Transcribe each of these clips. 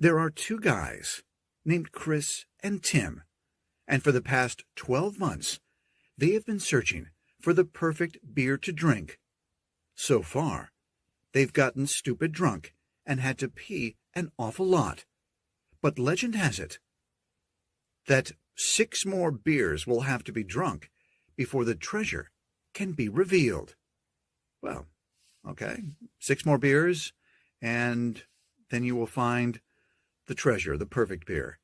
There are two guys named Chris and Tim, and for the past 12 months, they have been searching for the perfect beer to drink. So far, they've gotten stupid drunk and had to pee an awful lot. But legend has it that 6 more beers will have to be drunk before the treasure can be revealed. Well, okay, 6 more beers, and then you will find the treasure, the perfect beer.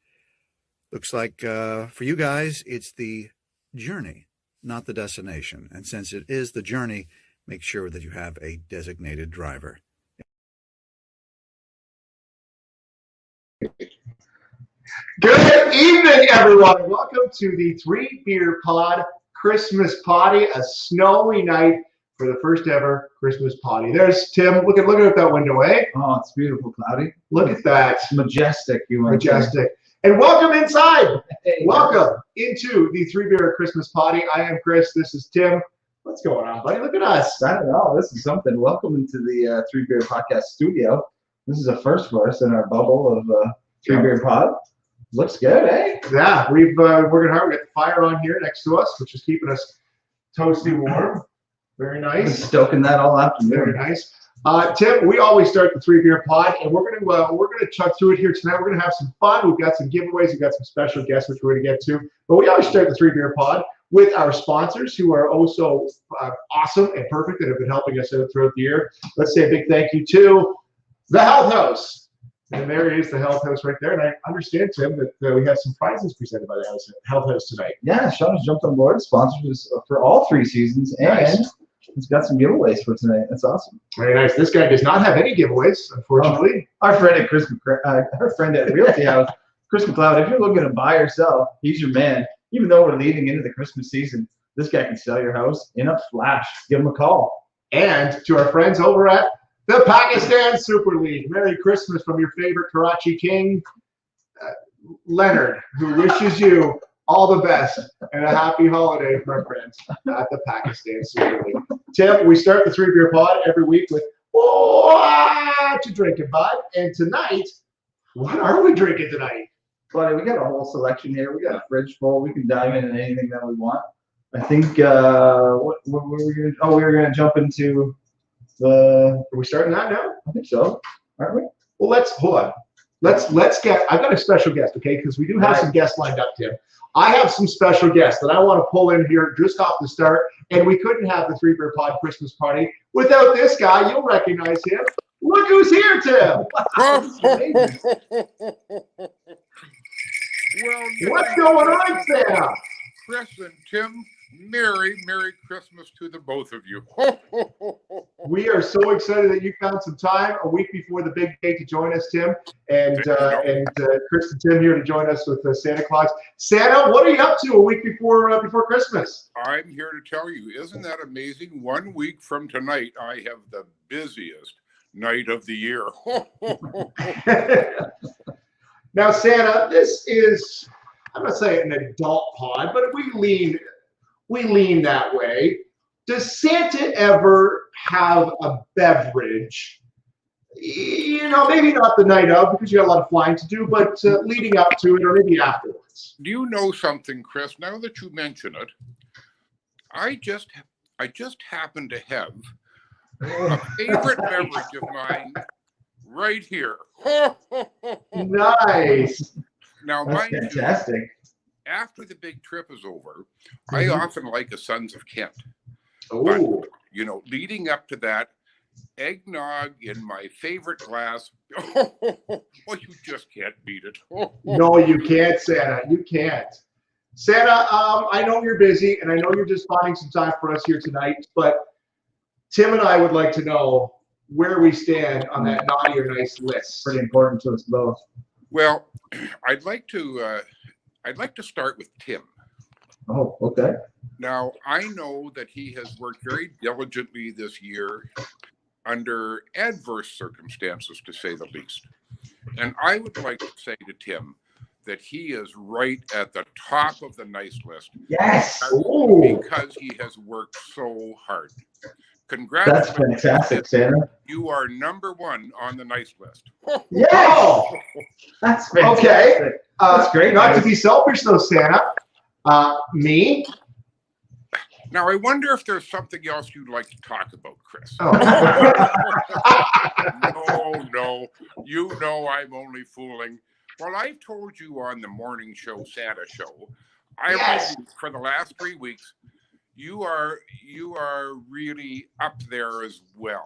Looks like for you guys, it's the journey, not the destination. And since it is the journey, make sure that you have a designated driver. Good evening, everyone. Welcome to the 3BeerPod Christmas Potty, a snowy night for the first ever Christmas potty. There's Tim. Look at out that window, eh? Oh, it's beautiful, cloudy. Look at that. It's majestic. Majestic. And welcome inside. Hey, welcome into the 3Beer Christmas Potty. I am Chris. This is Tim. What's going on, buddy? Look at us. I don't know. This is something. Welcome into the 3Beer Podcast studio. This is a first for us in our bubble of 3BeerPod. Looks good, eh? Yeah, we've working hard. We got the fire on here next to us, which is keeping us toasty warm. Very Been nice. stoking that all afternoon. Very nice. Tim, we always start the 3BeerPod, and we're gonna chuck through it here tonight. We're gonna have some fun. We've got some giveaways. We've got some special guests, which we're gonna get to. But we always start the 3BeerPod with our sponsors, who are also awesome and perfect, and have been helping us out throughout the year. Let's say a big thank you to the Health House. And there is the Health House right there. And I understand, Tim, that we have some prizes presented by the Health House tonight. Yeah, Sean has jumped on board, sponsors for all 3 seasons, and Nice. he's got some giveaways for tonight. That's awesome. Very nice. This guy does not have any giveaways, unfortunately. Our friend at Realty House, Chris McLeod, if you're looking to buy or sell, he's your man. Even though we're leading into the Christmas season, this guy can sell your house in a flash. Give him a call. And to our friends over at the Pakistan Super League. Merry Christmas from your favorite Karachi King, Leonard, who wishes you all the best and a happy holiday, my friends, at the Pakistan Super League. Tim, we start the 3BeerPod every week with Whatcha Drinkin Bahd. And tonight, what are we drinking tonight? Buddy, we got a whole selection here. We got a fridge full. We can dive into anything that we want. I think what were we gonna? Oh, we were gonna jump into the. Are we starting that now? I think so, aren't we? Well, let's hold on. Let's get. I've got a special guest, okay? Because we do have some guests lined up, Tim. I have some special guests that I want to pull in here just off the start, and we couldn't have the 3BeerPod Christmas party without this guy. You'll recognize him. Look who's here, Tim. Well, What's going on, Santa? Chris and Tim, Merry Christmas to the both of you. We are so excited that you found some time a week before the big day to join us, Tim, and Chris and Tim here to join us with Santa Claus. Santa, what are you up to a week before Christmas? I'm here to tell you, isn't that amazing? 1 week from tonight, I have the busiest night of the year. Now, Santa, this is, I'm not saying an adult pod, but we lean that way. Does Santa ever have a beverage? You know, maybe not the night of because you got a lot of flying to do, but leading up to it or maybe afterwards. Do you know something, Chris? Now that you mention it, I just happen to have a favorite beverage of mine right here. Nice. Now, That's mind you, fantastic. after the big trip is over, I often like a Sons of Kent. Oh, But, you know, leading up to that, eggnog in my favorite glass. Oh, you just can't beat it. no, you can't, Santa. You can't. Santa, I know you're busy, and I know you're just finding some time for us here tonight, but Tim and I would like to know where we stand on that naughty or nice list. Pretty important to us both. Well, I'd like to start with Tim. Oh, okay. Now, I know that he has worked very diligently this year under adverse circumstances, to say the least. And I would like to say to Tim that he is right at the top of the nice list. Yes. Ooh. Because he has worked so hard. Congratulations. That's fantastic, Santa. You are #1 on the nice list. Yes! Oh, That's fantastic. okay. That's great, Not guys. to be selfish, though, Santa. Me? Now, I wonder if there's something else you'd like to talk about, Chris. Oh. No. You know I'm only fooling. Well, I've told you on the morning show, Santa Show, Yes. for the last 3 weeks, you are really up there as well.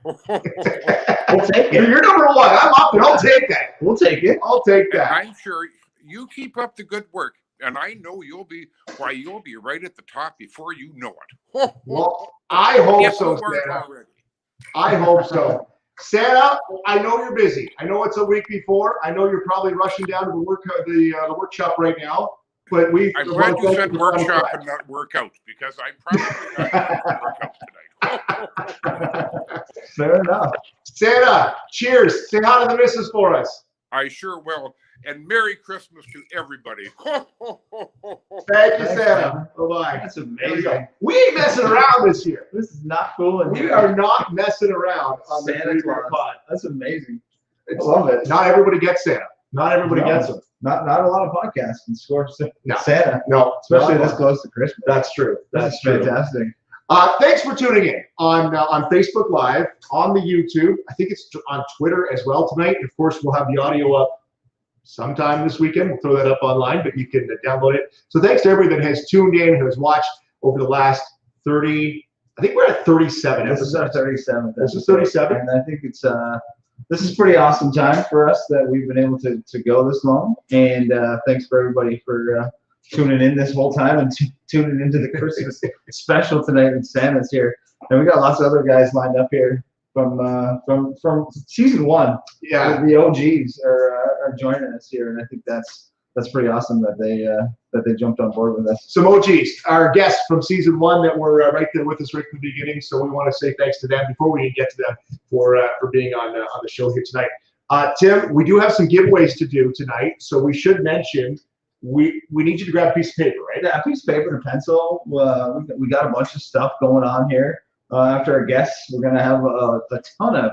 We'll take it. You're #1. I'm up there. I'll take that. We'll take it. I'll take And that. I'm sure you keep up the good work, and I know you'll be right at the top before you know it. Well, I hope Yes, so, you weren't Santa. already. I hope so. Santa, I know you're busy. I know it's a week before. I know you're probably rushing down to the workshop right now. But I'm glad you said workshop and not workout, because I'm probably not going to work out tonight. Fair enough. Santa, cheers. Say hi to the missus for us. I sure will. And Merry Christmas to everybody. Thank you, Thanks, Santa. Santa. Bye-bye. That's There we go. amazing. We ain't messing around this year. This is not fooling We here. are not messing around on the Santa 3Beer Claus. Pod. That's amazing. I It's, love it. not everybody gets Santa. Not everybody No. gets him. Not a lot of podcasts can score No. Santa, No, especially not this one. close to Christmas. That's true. That's That's true. fantastic. Thanks for tuning in on Facebook Live, on the YouTube. I think it's on Twitter as well tonight. And of course, we'll have the audio up sometime this weekend. We'll throw that up online, but you can download it. So thanks to everybody that has tuned in, who has watched over the last 30. I think we're at 37 This is our episodes. 37th. This is 37. And I think it's this is pretty awesome time for us that we've been able to go this long. And thanks for everybody for tuning in this whole time and tuning into the Christmas special tonight when Santa's here. And we got lots of other guys lined up here from season 1. Yeah. The OGs are joining us here, and I think that's pretty awesome that they jumped on board with us. Some OGs, our guests from season 1 that were right there with us right from the beginning. So we want to say thanks to them before we get to them for being on the show here tonight. Tim, we do have some giveaways to do tonight, so we should mention we need you to grab a piece of paper, right? Yeah, a piece of paper and a pencil. We got a bunch of stuff going on here. After our guests, we're gonna have a ton of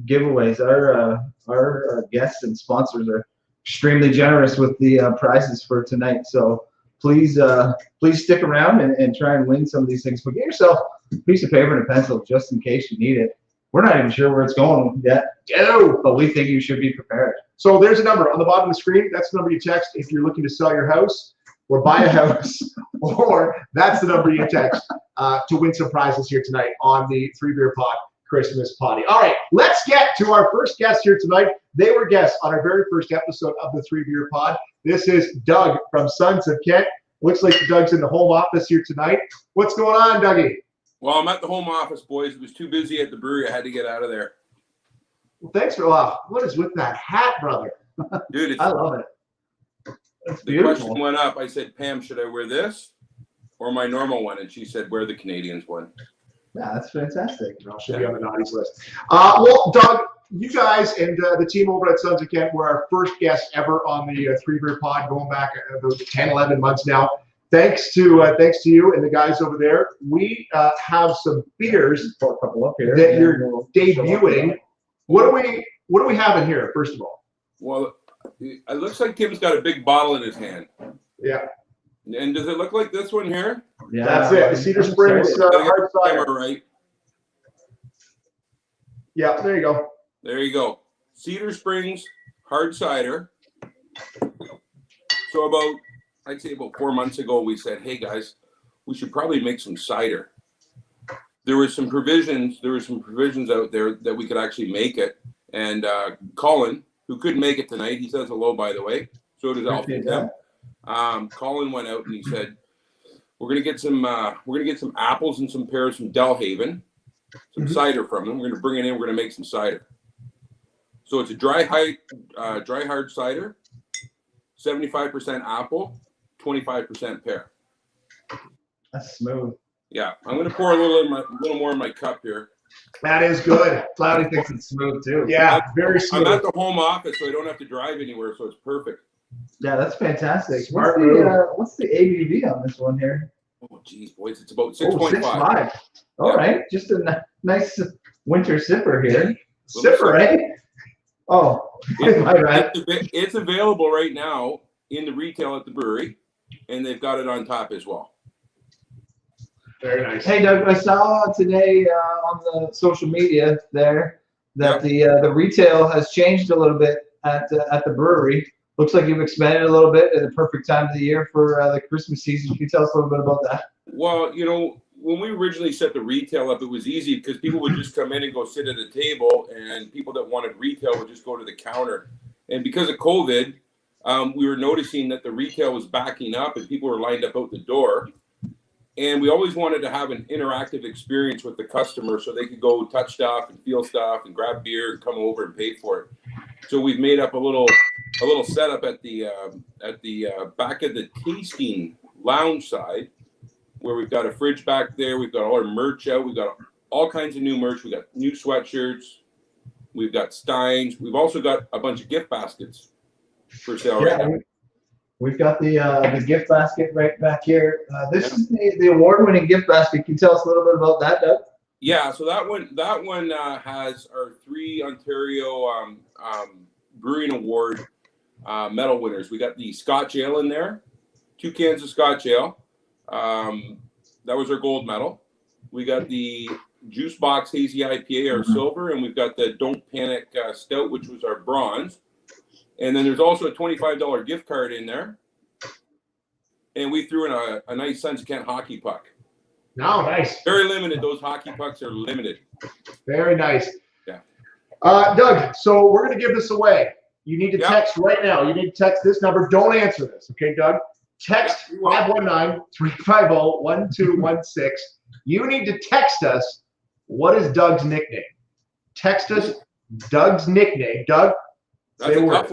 giveaways. Our guests and sponsors are extremely generous with the prizes for tonight. So please stick around and try and win some of these things. But get yourself a piece of paper and a pencil just in case you need it. We're not even sure where it's going yet, but we think you should be prepared. So there's a number on the bottom of the screen. That's the number you text if you're looking to sell your house or buy a house, or that's the number you text to win some prizes here tonight on the 3BeerPod Christmas Potty. All right, let's get to our first guest here tonight. They were guests on our very first episode of the 3BeerPod. This is Doug from Sons of Kent. Looks like Doug's in the home office here tonight. What's going on, Dougie? Well, I'm at the home office, boys. It was too busy at the brewery. I had to get out of there. Well, thanks for what is with that hat, brother? Dude, I love it. It's the beautiful. question went up. I said, Pam, should I wear this or my normal one? And she said, wear the Canadians one. Yeah, that's fantastic. Should be on the naughties list. Well, Doug, you guys and the team over at Sons of Kent were our first guests ever on the 3BeerPod, going back about 10, 11 months now. Thanks to you and the guys over there. We have some beers Pour a couple up here. that and you're then we'll show debuting. up. What do we have in here, first of all? Well, it looks like Tim's got a big bottle in his hand. Yeah, And does it look like this one here? Yeah, that's it. The Cedar I'm Springs excited. hard cider. Camera right. Yeah, there you go. There you go. Cedar Springs hard cider. So I'd say about 4 months ago, we said, hey guys, we should probably make some cider. There were some provisions out there that we could actually make it. And Colin, who couldn't make it tonight, he says hello, by the way. So does Alfie. Colin went out and he said, we're gonna get some apples and some pears from Delhaven, some cider from them. We're gonna bring it in. We're gonna make some cider. So it's a dry hard cider, 75% apple, 25% pear. That's smooth. Yeah, I'm gonna pour a little more in my cup here. That is good. Cloudy thinks it's smooth too. Yeah, very I'm smooth. at the home office, so I don't have to drive anywhere, so it's perfect. Yeah, that's fantastic. Smart move. What's the ABV on this one here? Oh, geez, boys, it's about Oh, 6.5. 6.5. All right, just a nice winter sipper here. Little Sipper, right? Oh, my bad. It's available right now in the retail at the brewery, and they've got it on tap as well. Very nice. Hey, Doug, I saw today on the social media there that the retail has changed a little bit at the brewery. Looks like you've expanded a little bit at the perfect time of the year for the Christmas season. Can you tell us a little bit about that? Well, you know, when we originally set the retail up, it was easy because people would just come in and go sit at a table, and people that wanted retail would just go to the counter. And because of COVID, we were noticing that the retail was backing up and people were lined up out the door. And we always wanted to have an interactive experience with the customer so they could go touch stuff and feel stuff and grab beer and come over and pay for it. So we've made up a little setup at the back of the tasting lounge side, where we've got a fridge back there. We've got all our merch out. We've got all kinds of new merch. We've got new sweatshirts. We've got steins. We've also got a bunch of gift baskets for sale right now. We've got the gift basket right back here. This is the award-winning gift basket. Can you tell us a little bit about that, Doug? Yeah, so that one has our 3 Ontario Brewing Award medal winners. We got the Scotch Ale in there, 2 cans of Scotch Ale. That was our gold medal. We got the Juice Box Hazy IPA, our silver, and we've got the Don't Panic Stout, which was our bronze. And then there's also a $25 gift card in there. And we threw in a nice Sons of Kent hockey puck. No, nice. Very limited. Those hockey pucks are limited. Very nice. Yeah. Doug, so we're going to give this away. You need to text right now. You need to text this number. Don't answer this, okay, Doug? Text 519-350-1216. You need to text us, what is Doug's nickname? Text us Doug's nickname. Doug, That's say a word.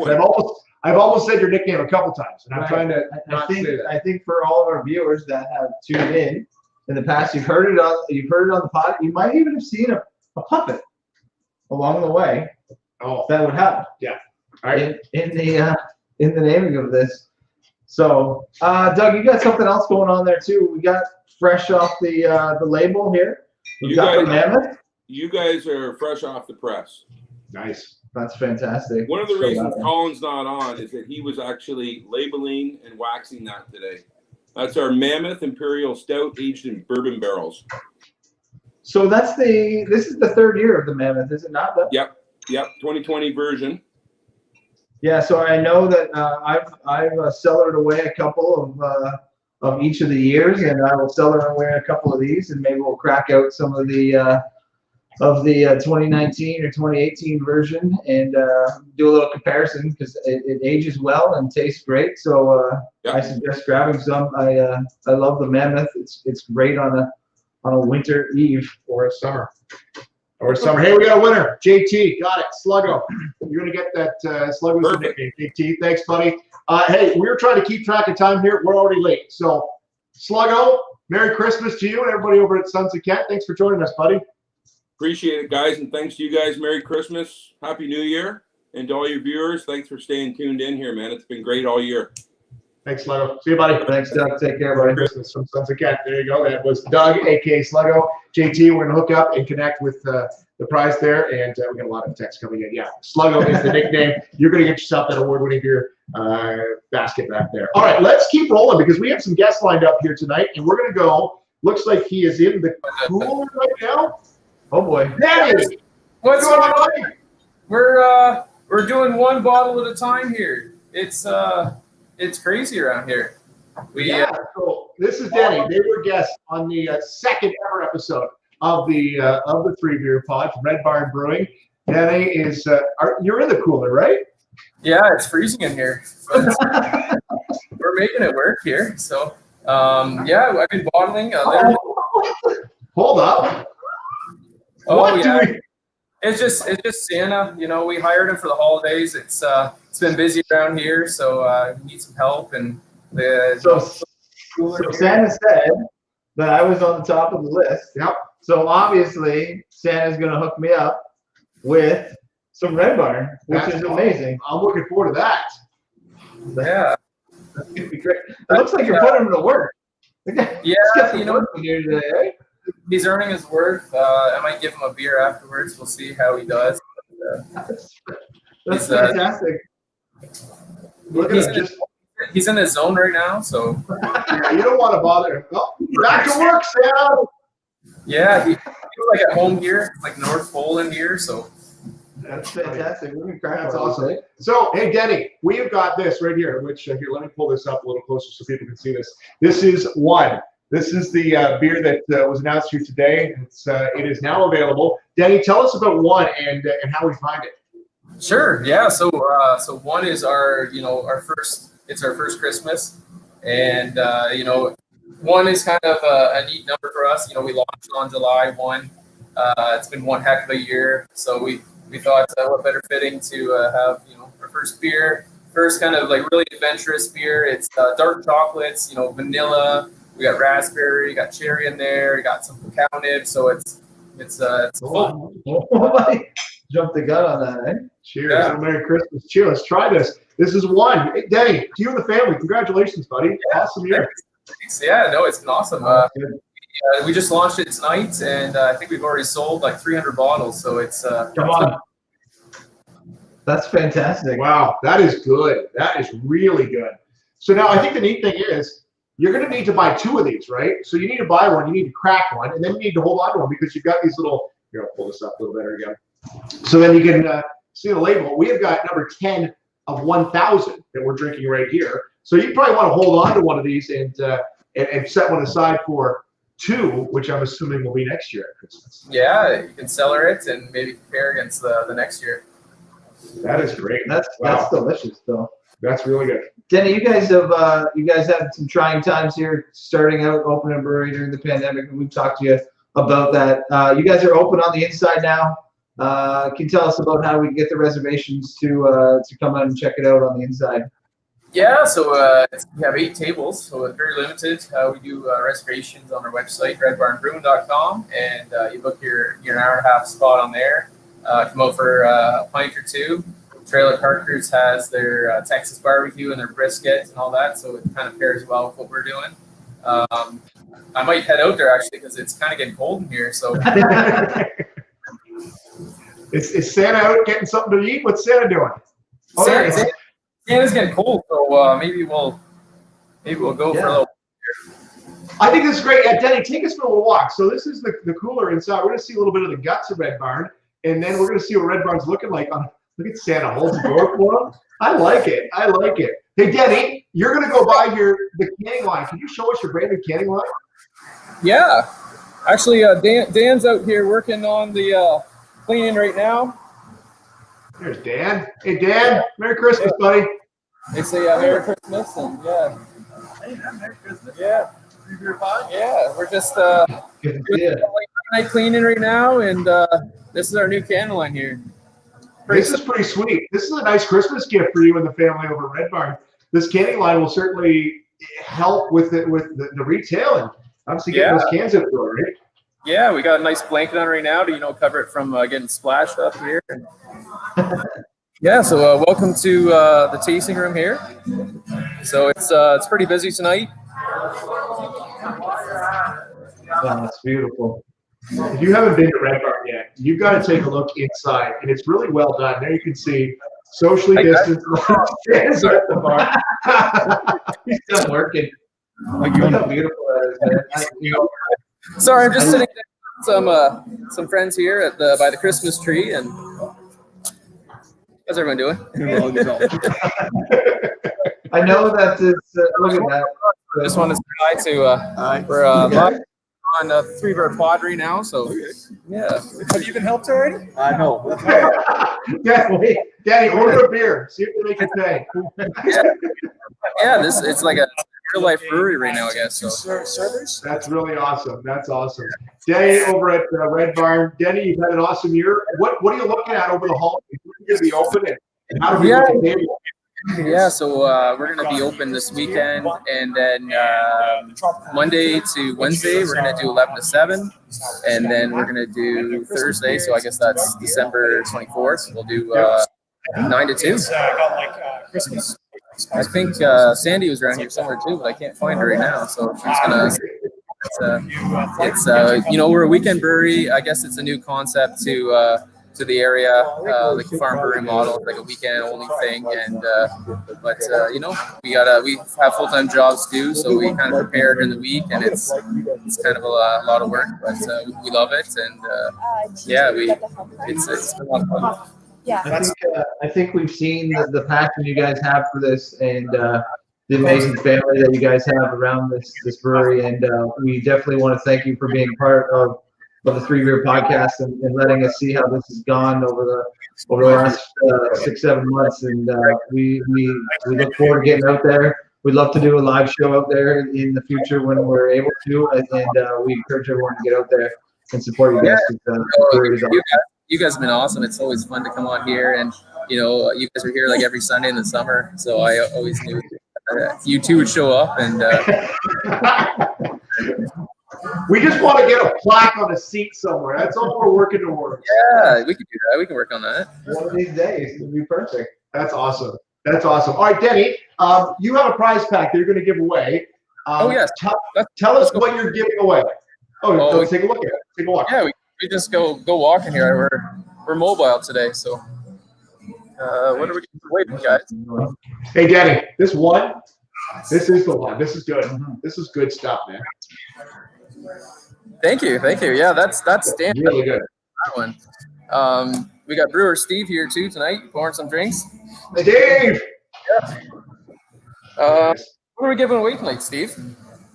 I've almost said your nickname a couple times, and I'm trying to not say that. I think for all of our viewers that have tuned in the past, you've heard it on the pod. You might even have seen a puppet along the way. Oh, that would help. Yeah. All right. In the naming of this. So, Doug, you got something else going on there too. We got fresh off the label here. We got the Mammoth. You guys are fresh off the press. Nice. That's fantastic. One of the reasons Colin's not on is that he was actually labeling and waxing that today. That's our Mammoth Imperial Stout aged in bourbon barrels. So this is the 3rd year of the Mammoth, is it not? Yep. 2020 version. Yeah, so I know that I've cellared away a couple of each of the years, and I will cellar away a couple of these, and maybe we'll crack out some of the 2019 or 2018 version and do a little comparison because it ages well and tastes great. So I suggest grabbing some. I love the Mammoth. It's great on a winter eve or a summer. Hey, we got a winner. JT, got it. Sluggo. You're gonna get that Sluggo's the nickname. JT, thanks, buddy. Hey, we're trying to keep track of time here. We're already late. So, Sluggo, Merry Christmas to you and everybody over at Sons of Kent. Thanks for joining us, buddy. Appreciate it, guys, and thanks to you guys. Merry Christmas, Happy New Year, and to all your viewers, thanks for staying tuned in here, man. It's been great all year. Thanks, Sluggo. See you, buddy. Thanks, Doug. Take care, buddy. Merry Christmas from Sons of Kent. There you go. That was Doug, aka Sluggo. JT, we're gonna hook up and connect with the prize there, and we got a lot of texts coming in. Yeah, Sluggo is the nickname. You're gonna get yourself that award-winning beer basket back there. All right, let's keep rolling because we have some guests lined up here tonight, and we're gonna go. Looks like he is in the cooler right now. Oh boy, Danny, what's going on? We're doing one bottle at a time here. It's crazy around here. So this is Danny. They were guests on the second ever episode of the 3BeerPod from Red Barn Brewing. Danny is you're in the cooler, right? Yeah, it's freezing in here. We're making it work here. So yeah, I've been bottling. Hold up. Oh yeah. It's just Santa. You know, we hired him for the holidays. It's been busy around here, so we need some help. And so Santa said that I was on the top of the list. Yep. So obviously Santa's gonna hook me up with some Red Barn, which is amazing. I'm looking forward to that. Yeah. That's gonna be great. It looks like you're putting him to work. Yeah, you know, here today, eh? he's earning his worth. I might give him a beer afterwards. We'll see how he does. That's He's, fantastic. Look at he's, him, in, he's in his zone right now, so Yeah, you don't want to bother him. Oh, back to work, Sam. yeah, he's like at home here, like North Poland here, so That's fantastic. We're gonna crack That's on awesome. this, eh? So, hey, Denny, we have got this right here, which here, let me pull this up a little closer so people can see this. This is one. This is the beer that was announced here today. It is now available. Denny, tell us about one and how we find it. sure, yeah. So one is our it's our first Christmas, and one is kind of a neat number for us. You know, we launched on July 1. It's been one heck of a year, so we thought what better fitting to have our first beer, first kind of like really adventurous beer. It's dark chocolates, vanilla. We got raspberry, got cherry in there. We got some cacao nibs, so it's full. Jump the gun on that, eh? Cheers. Yeah. Merry Christmas. Cheers. Let's try this. This is one. Hey, Denny, to you and the family, congratulations, buddy. Yeah. Awesome year. Thanks. Yeah, no, it's been awesome. We just launched it tonight, and I think we've already sold like 300 bottles. So it's Come on. That's fantastic. Wow, that is good. That is really good. So now I think the neat thing is you're going to need to buy two of these, right? So you need to buy one, you need to crack one, and then you need to hold on to one because you've got these little, here, I'll pull this up a little better again. So then you can see the label. We have got number 10 of 1,000 that we're drinking right here. So you probably want to hold on to one of these and set one aside for two, which I'm assuming will be next year at Christmas. Yeah, you can cellar it and maybe compare against the next year. That is great. That's delicious, though. That's really good. Denny, you guys had some trying times here, starting out opening a brewery during the pandemic, and we've talked to you about that. You guys are open on the inside now. Can you tell us about how we can get the reservations to come out and check it out on the inside? Yeah, so we have 8 tables, so it's very limited. We do reservations on our website, redbarnbrewing.com, and you book your hour and a half spot on there. Come out for a pint or two. Trailer Parkers has their Texas barbecue and their brisket and all that, so it kind of pairs well with what we're doing. I might head out there actually because it's kind of getting cold in here. So Is Santa out getting something to eat? What's Santa doing? Oh, there he is. Santa's getting cold, so maybe we'll go for a little. I think this is great. Yeah, Denny, take us for a little walk. So this is the cooler inside. We're going to see a little bit of the guts of Red Barn, and then we're going to see what Red Barn's looking like. Look at Santa holds the door for him. I like it. I like it. Hey, Denny, you're going to go by here the canning line. Can you show us your brand new canning line? Yeah, actually, Dan's out here working on the cleaning right now. There's Dan. Hey, Dan, Merry Christmas, buddy. They say Merry Christmas, and yeah. Hey, Merry Christmas. Yeah. 3BeerPod? Yeah, we're just Good to doing see you. night cleaning right now, and this is our new canning line here. This is pretty sweet. This is a nice Christmas gift for you and the family over at Red Barn. This canning line will certainly help with the retail and obviously getting those cans out the door, right? Yeah, we got a nice blanket on right now to cover it from getting splashed up here. Yeah, so welcome to the tasting room here. So it's pretty busy tonight. Oh, that's beautiful. If you haven't been to Red Barn yet, you've got to take a look inside, and it's really well done. There you can see socially distanced stands at the bar. He's still working. Look how beautiful that is, man. Sorry, I'm just sitting next to some friends here at by the Christmas tree, and how's everyone doing? I know that it's look at that. Just wanted to say hi to we're live on 3BeerPod right now, so yeah. Have you been helped already? I know. Daddy, order a beer. See if they make it pay. Yeah, it's like a real life brewery right now, I guess. So. Servers? That's really awesome. That's awesome. Denny over at Red Barn. Denny, you've had an awesome year. What are you looking at over the holidays? We're going to be open, and how do we look at the table? Yeah, so we're going to be open this weekend, and then Monday to Wednesday, we're going to do 11 to 7, and then we're going to do Thursday, so I guess that's December 24th, we'll do 9 to 2. It's got like Christmas I think Sandy was around here somewhere too, but I can't find her right now. So she's gonna. It's you know, we're a weekend brewery. I guess it's a new concept to the area, like the farm brewery model, like a weekend only thing. And but you know, we have full-time jobs too, so we kind of prepare during the week, and it's kind of a lot of work, but we love it, and yeah, it's been a lot of fun. Yeah. I think we've seen the passion you guys have for this, and the amazing family that you guys have around this brewery, and we definitely want to thank you for being part of the 3Beer podcast and letting us see how this has gone over the last 6-7 months, and we look forward to getting out there. We'd love to do a live show out there in the future when we're able to, and we encourage everyone to get out there and support you guys. You guys have been awesome. It's always fun to come on here, and you know, you guys are here like every Sunday in the summer, so I always knew you two would show up, and we just want to get a plaque on a seat somewhere. That's all we're working towards. Yeah, we can do that. We can work on that. One of these days, it'll be perfect. That's awesome. That's awesome. All right, Denny, you have a prize pack that you're going to give away. Oh, yes. Tell us what you're giving away. Let's take a look at it. Take a walk. Yeah, we just go walking here. We're mobile today, so what are we waiting, guys? Hey, Denny, this is the one. This is good. This is good stuff, man. Thank you. Yeah, that's standard. Really good. That one. We got Brewer Steve here too tonight, pouring some drinks. Steve. Yeah. What are we giving away tonight, Steve?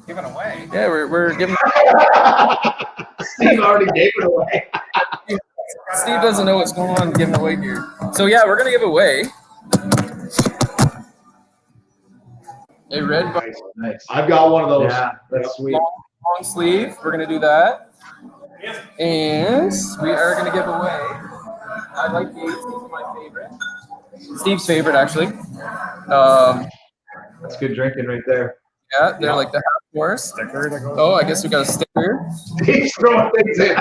Giving away. Yeah, we're giving. Steve already gave it away. Steve doesn't know what's going on giving away here. So yeah, we're gonna give away a red bar. Nice. I've got one of those. Yeah, that's sweet. Long sleeve. We're gonna do that, and we are gonna give away. I like these. These are my favorite. Steve's favorite, actually. That's good drinking right there. Yeah, they're like the half horse. Oh, I guess we got a sticker. Steve's throwing things in.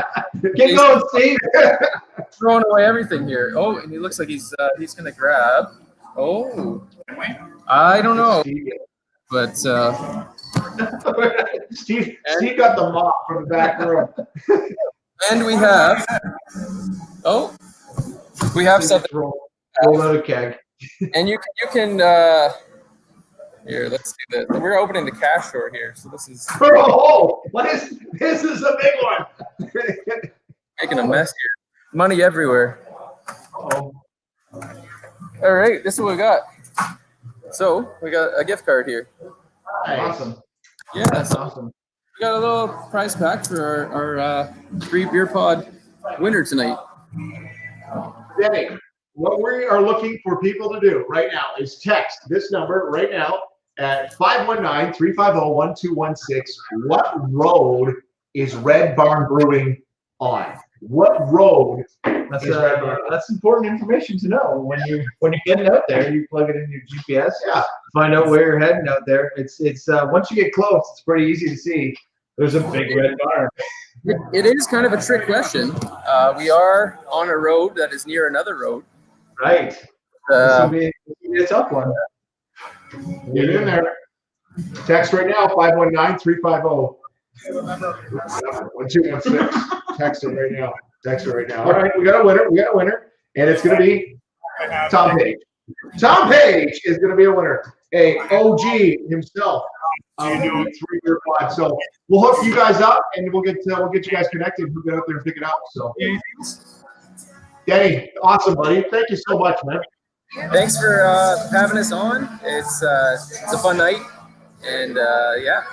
Get going, Steve. Throwing away everything here. Oh, and he looks like he's gonna grab. Oh, I don't know, but Steve got the mop from the back room. and we have. Oh, we have something. Roll out a keg. And you can here, let's see that. We're opening the cash store here, so this is This is a big one. making a mess here. Money everywhere. Oh. All right, this is what we got. So we got a gift card here. Awesome. Yeah, That's so awesome. we got a little prize pack for our 3BeerPod winner tonight. Denny, what we are looking for people to do right now is text this number right now at 519-350-1216. What road is Red Barn Brewing on? What road That's is Red Barn? that's important information to know when you're getting out there. You plug it in your GPS. Yeah. Find out where you're heading out there. It's once you get close, it's pretty easy to see. There's a big red barn. It is kind of a trick question. We are on a road that is near another road. Right. This will be a tough one. Get in there. Text right now, 519-350-1216. Text it right now. All right, we got a winner. And it's going to be Tom Page. Tom Page is going to be a winner. A OG himself. 3BeerPod. So we'll hook you guys up, and we'll get you guys connected. We'll get out there and pick it up. So, Denny, awesome, buddy. Thank you so much, man. Thanks for having us on. It's a fun night, and yeah,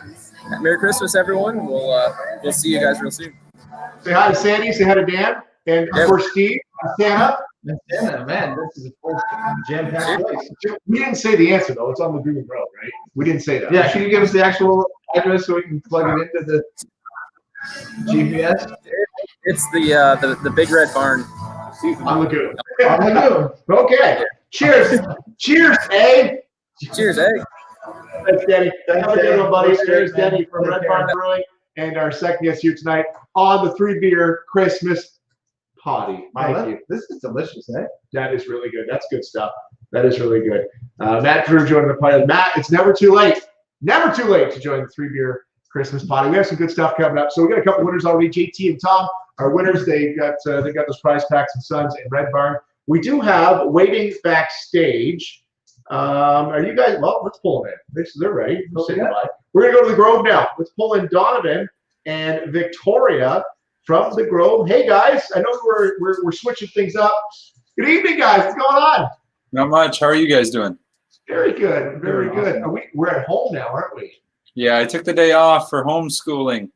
Merry Christmas, everyone. We'll see you guys real soon. Say hi to Sandy. Say hi to Dan, and of course Steve, Santa. Santa, man, this is a full jam-packed place. We didn't say the answer though. It's on the Green Road, right? We didn't say that. Yeah, can you give us the actual address so we can plug it into the GPS? It's the Big Red Barn. On the good. Okay. Cheers. Cheers, eh? Cheers, eh? Thanks, Denny. Have a good one, buddy. There's Denny from Red Barn Brewing, and our second guest here tonight on the 3Beer Christmas Potty. Thank you. This is delicious, eh? That is really good. That's good stuff. That is really good. Matt Drew joining the party. Matt, it's never too late. Never too late to join the 3Beer Christmas party. We have some good stuff coming up. So we got a couple winners already. JT and Tom are winners. They got those prize packs and Sons and Red Barn. We do have waiting backstage. Are you guys? Well, let's pull them in. They're ready. We're gonna go to the Grove now. Let's pull in Donovan and Victoria from the Grove. Hey guys, I know we're switching things up. Good evening, guys. What's going on? Not much. How are you guys doing? Very good. Very good. We're at home now, aren't we? Yeah, I took the day off for homeschooling.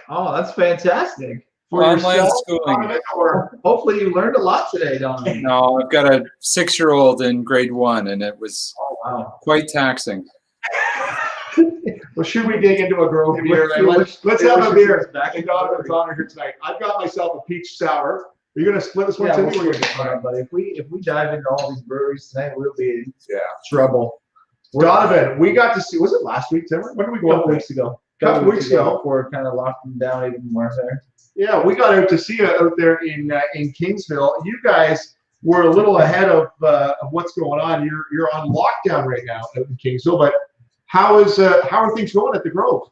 Oh, that's fantastic. For Online yourself, schooling. Donovan, or Hopefully you learned a lot today, Donovan. No, I've got a 6-year-old in grade 1, and it was Wow. quite taxing. well, should we dig into a Grove beer? Let's have a beer. And Donovan's honor here tonight. I've got myself a peach sour. Are you gonna split this one Yeah, too? we'll Or switch it around, but if we dive into all these breweries tonight, we'll be in trouble. Donovan, we got to see. Was it last week, Timmer? When did we A go? couple weeks ago. Couple weeks ago. Before kind of locked them down even more there. Yeah, we got out to see you out there in Kingsville. You guys were a little ahead of what's going on. You're on lockdown right now out in Kingsville. But how are things going at the Grove?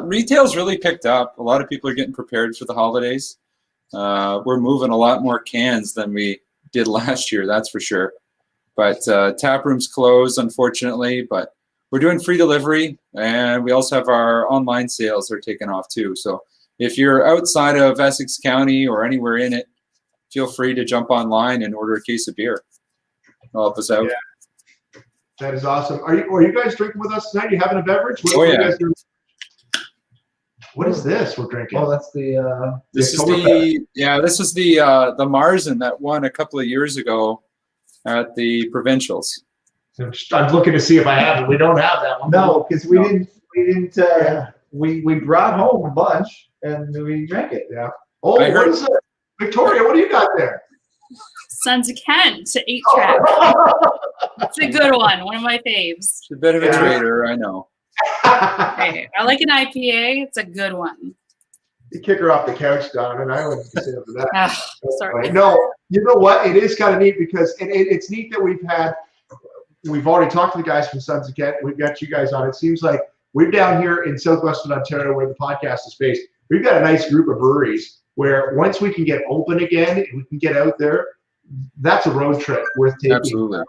Retail's really picked up. A lot of people are getting prepared for the holidays. We're moving a lot more cans than we did last year, that's for sure. But tap room's closed, unfortunately. But we're doing free delivery, and we also have our online sales that are taking off too. So if you're outside of Essex County or anywhere in it, feel free to jump online and order a case of beer. It'll help us out. Yeah. That is awesome. Are you guys drinking with us tonight? Are you having a beverage? What are you guys doing? What is this we're drinking? Oh, that's the This is the Marzen that won a couple of years ago at the provincials. I'm looking to see if I have it. We don't have that one. no, because we didn't we brought home a bunch and we drank it. Yeah. Oh, I heard- what is it? Victoria, what do you got there? Sons of Kent to 8-track. It's a good one of my faves. It's a bit of a traitor, I know. Hey, I like an IPA. It's a good one. You kick her off the couch, Donovan. I wouldn't say for that. Ah, sorry. No, you know what? It is kind of neat because it's neat that we've already talked to the guys from Sons of Kent. We've got you guys on. It seems like we're down here in southwestern Ontario where the podcast is based. We've got a nice group of breweries where once we can get open again and we can get out there, that's a road trip worth taking. Absolutely. That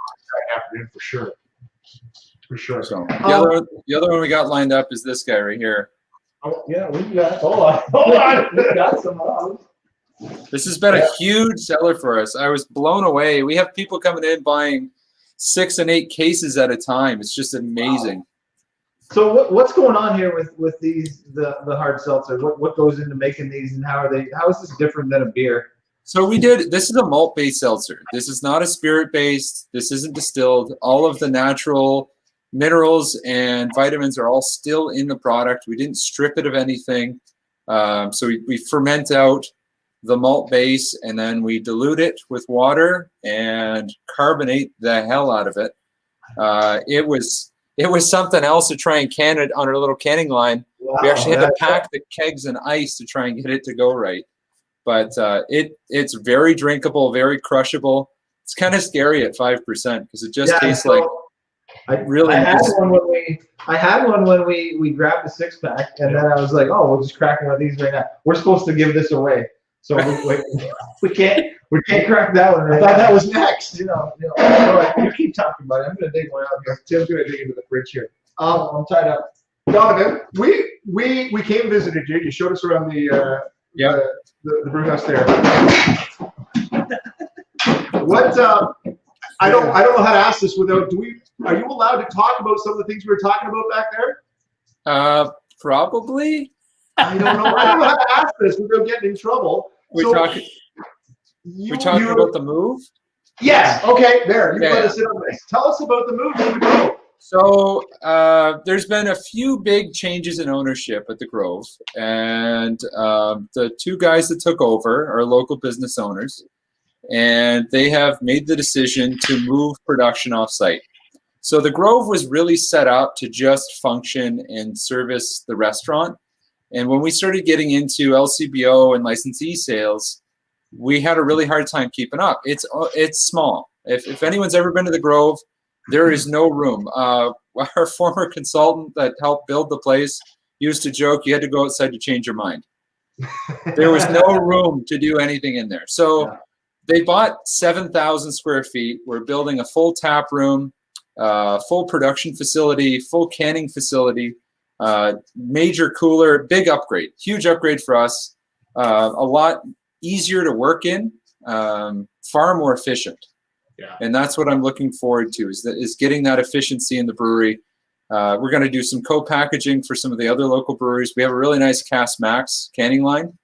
afternoon for sure. For sure. So the other one we got lined up is this guy right here. Oh, yeah, we got. Hold on. We got some of those. This has been a huge seller for us. I was blown away. We have people coming in buying 6 and 8 cases at a time. It's just amazing. Wow. So what's going on here with these the hard seltzer? What goes into making these, and how is this different than a beer? So this is a malt-based seltzer. This is not a spirit-based. This isn't distilled. All of the natural minerals and vitamins are all still in the product. We didn't strip it of anything. So we ferment out the malt base, and then we dilute it with water and carbonate the hell out of it. It was something else to try and can it on our little canning line. Wow, We actually had to pack the kegs in ice to try and get it to go right. But it's very drinkable, very crushable. It's kind of scary at 5% because it just tastes like. I had one when we grabbed a 6-pack, and then I was like, oh, we'll just crack one of these right now. We're supposed to give this away, so we can't crack that one. Right I thought now. that was next. All right, you keep talking about it. I'm gonna dig one out here. Tim's gonna dig into the fridge here. I'm tied up. Donovan, we came and visited you. You showed us around the brew house there. What I don't know how to ask this without are you allowed to talk about some of the things we were talking about back there? Probably. I don't know. I don't know how to ask this without getting in trouble. We're talking about the move. Yes. Okay. There. You Yeah. let us in on this. Tell us about the move to the Grove. So there's been a few big changes in ownership at the Grove, and the 2 guys that took over are local business owners, and they have made the decision to move production off-site. So the Grove was really set up to just function and service the restaurant. And when we started getting into LCBO and licensee sales, we had a really hard time keeping up. It's small. If anyone's ever been to the Grove, There is no room. Our former consultant that helped build the place used to joke you had to go outside to change your mind. There was no room to do anything in there. So they bought 7,000 square feet. We're building a full tap room, full production facility, full canning facility, major cooler, big upgrade, huge upgrade for us. A lot easier to work in, far more efficient. Yeah. And that's what I'm looking forward to is getting that efficiency in the brewery. We're going to do some co-packaging for some of the other local breweries. We have a really nice Cask Max canning line,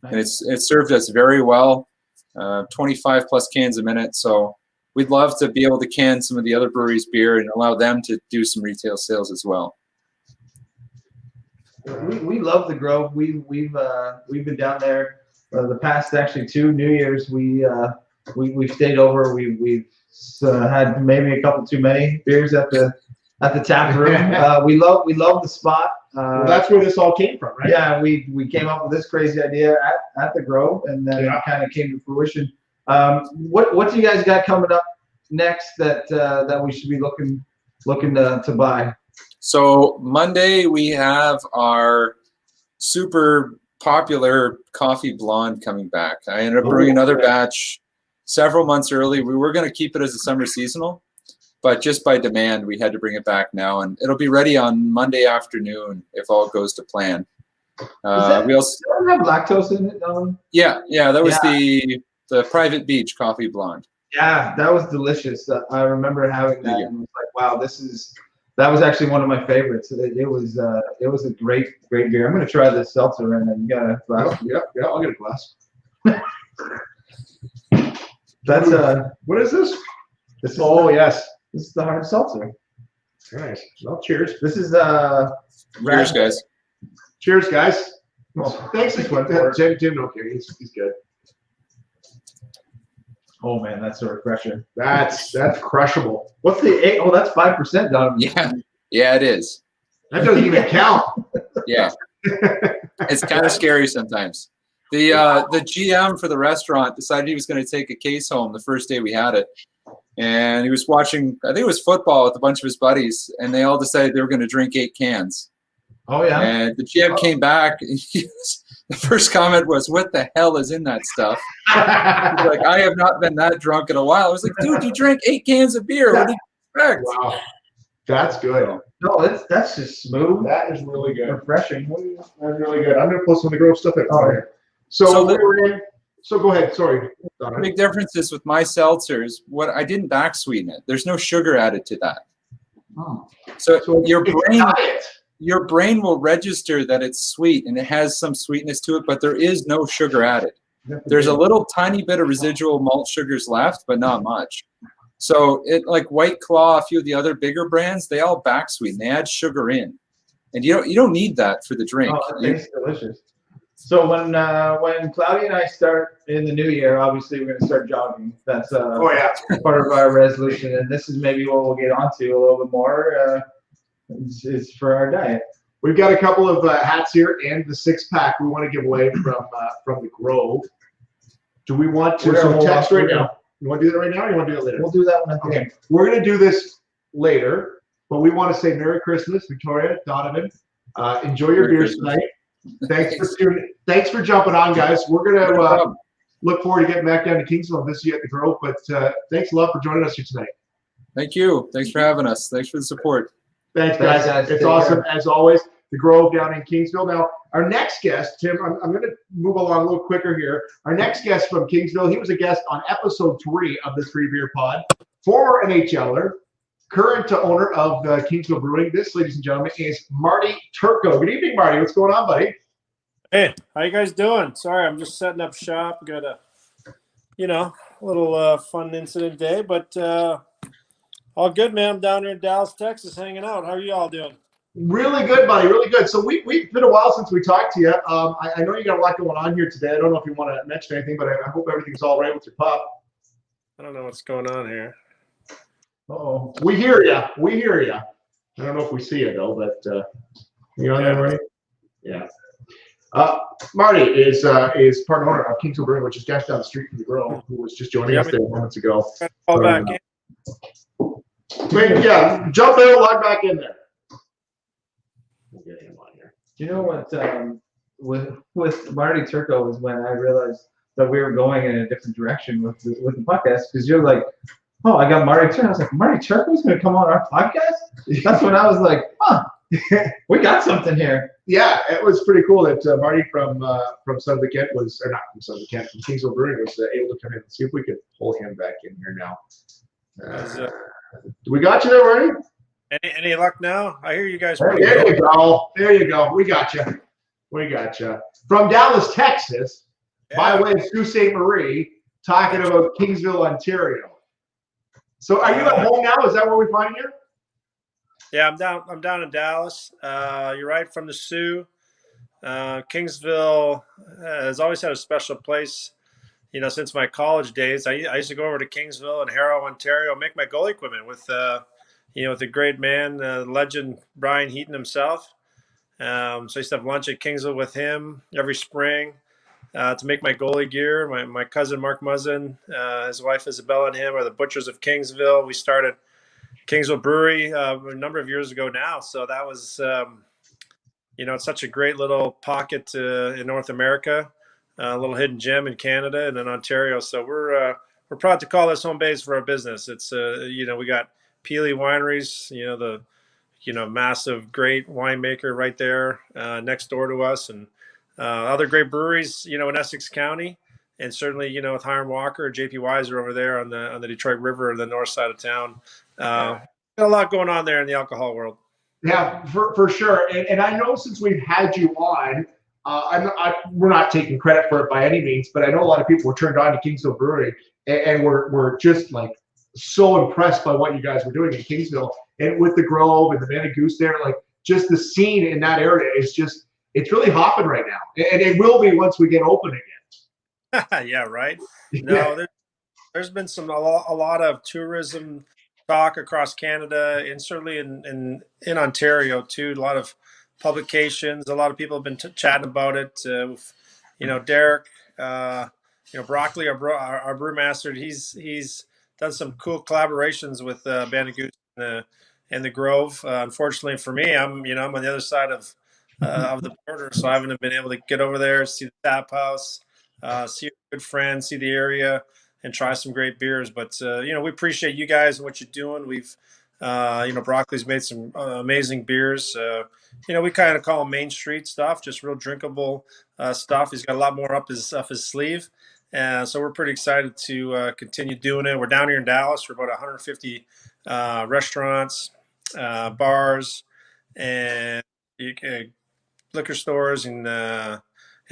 and it's served us very well, 25 plus cans a minute. So we'd love to be able to can some of the other breweries' beer and allow them to do some retail sales as well. We love the Grove. We've been down there the past actually 2 New Years. We've stayed over. We've had maybe a couple too many beers at the tap room. We love the spot. Well, that's where this all came from, right? Yeah, we came up with this crazy idea at the Grove, and then it kind of came to fruition. What do you guys got coming up next that we should be looking to buy? So Monday we have our super popular coffee blonde coming back. I ended up brewing another batch several months early. We were going to keep it as a summer seasonal, but just by demand, we had to bring it back now, and it'll be ready on Monday afternoon if all goes to plan. We also does that have lactose in it, Don? Yeah, that was the Private Beach coffee blonde. Yeah, that was delicious. I remember having that and was like, wow, that was actually one of my favorites. It was a great beer. I'm gonna try this seltzer and then you got a glass. Yeah, I'll get a glass. That's what is this? Yes, this is the hard seltzer. Nice. Well, cheers. This is Cheers, guys. Cheers, guys. Well, Thanks, Jim. Okay, he's good. Oh man, that's a refresher. That's crushable. What's the 8? Oh, that's 5%, Don. Yeah, it is. That doesn't even count. Yeah, it's kind of scary sometimes. The GM for the restaurant decided he was going to take a case home the first day we had it, and he was watching, I think it was football with a bunch of his buddies, and they all decided they were going to drink 8 cans. Oh yeah. And the GM came back. The first comment was, "What the hell is in that stuff?" He's like, "I have not been that drunk in a while." I was like, "Dude, you drank 8 cans of beer. What do you expect?" Wow, that's good. No, that's just smooth. That is really good. Refreshing. That's really good. I'm gonna pull some of the Grove stuff in. Oh, yeah. So go ahead. Sorry, Donna. The big difference is with my seltzers, I didn't back sweeten it. There's no sugar added to that. Oh. So it's your brain will register that it's sweet and it has some sweetness to it, but there is no sugar added. There's a little tiny bit of residual malt sugars left, but not much. So it, like White Claw, a few of the other bigger brands, they all back sweeten. They add sugar in, and you don't need that for the drink. Oh, that tastes delicious. So when Cloudy and I start in the new year, obviously we're going to start jogging. That's part of our resolution, and this is maybe what we'll get onto a little bit more. Is for our diet. We've got a couple of hats here and the 6-pack we want to give away from the Grove. Do we want to text right now? You want to do that right now, or you want to do it later? We'll do that one. Okay, we're going to do this later, but we want to say Merry Christmas, Victoria, Donovan. Enjoy your beers tonight. Thanks for jumping on, guys. We're going to look forward to getting back down to Kingsville and visit you at the Grove. But thanks a lot for joining us here tonight. Thank you. Thanks for having us. Thanks for the support. Thanks, guys. It's awesome, as always. The Grove down in Kingsville. Now, our next guest, Tim, I'm going to move along a little quicker here. Our next guest from Kingsville, he was a guest on episode 3 of the 3BeerPod, former NHLer, current owner of Kingsville Brewing. This, ladies and gentlemen, is Marty Turco. Good evening, Marty. What's going on, buddy? Hey, how you guys doing? Sorry, I'm just setting up shop. Got a, little fun incident day, but all good, man. I'm down here in Dallas, Texas, hanging out. How are you all doing? Really good, buddy. Really good. So we've been a while since we talked to you. I know you got a lot going on here today. I don't know if you want to mention anything, but I hope everything's all right with your pup. I don't know what's going on here. Uh-oh. We hear you. I don't know if we see you, though, but you on there, Marty? Yeah. Marty is part owner of Kingsville Brewing, which is just down the street from the Grove, who was just joining us there moments ago. Call back in. Can Wait, yeah, jump in, log back in there. We'll get him on here. You know what? With Marty Turco is when I realized that we were going in a different direction with the podcast, because you're like, oh, I got Marty Turco. I was like, Marty Turco's going to come on our podcast? That's when I was like, huh, we got something here. Yeah, it was pretty cool that Marty from Sons of Kent was, or not from Sons of Kent, from Kingsville Brewing was able to come in and see if we could pull him back in here now. We got you there, Marty? Any luck now? I hear you guys. There you go. There you go. We got you. We got you. From Dallas, Texas, by way of Sault Ste. Marie, talking about Kingsville, Ontario. So are you at home now? Is that where we find you? Yeah, I'm down in Dallas. You're right, from the Sioux. Kingsville has always had a special place, you know, since my college days. I used to go over to Kingsville and Harrow, Ontario, make my goalie equipment with, you know, with the great man, legend Brian Heaton himself. So I used to have lunch at Kingsville with him every spring to make my goalie gear. My cousin Mark Muzzin, his wife Isabella, and him are the butchers of Kingsville. We started Kingsville Brewery a number of years ago now. So that was, you know, it's such a great little pocket in North America, a little hidden gem in Canada and in Ontario. So we're proud to call this home base for our business. It's, you know, we got Peely Wineries, you know, massive, great winemaker right there next door to us, and other great breweries, you know, in Essex County. And certainly, you know, with Hiram Walker, JP Weiser over there on the Detroit River, the north side of town. Got a lot going on there in the alcohol world. Yeah, for sure. And I know since we've had you on, we're not taking credit for it by any means, but I know a lot of people were turned on to Kingsville Brewery and we're just like so impressed by what you guys were doing in Kingsville and with the Grove and the Manna Goose there. Like, just the scene in that area is just, it's really hopping right now. And it will be once we get open again. Yeah, right. No, there's been a lot of tourism talk across Canada and certainly in Ontario too. A lot of publications. A lot of people have been chatting about it. You know, Derek, you know, Broccoli, our brewmaster. He's done some cool collaborations with Manna Goose and the Grove. Unfortunately for me, I'm on the other side of the border, so I haven't been able to get over there, see the tap house. See your good friends, see the area, and try some great beers. But you know, we appreciate you guys and what you're doing. We've, you know, Broccoli's made some amazing beers. You know, we kind of call them Main Street stuff, just real drinkable stuff. He's got a lot more up his sleeve, so we're pretty excited to continue doing it. We're down here in Dallas. We're about 150 restaurants, bars, and liquor stores, and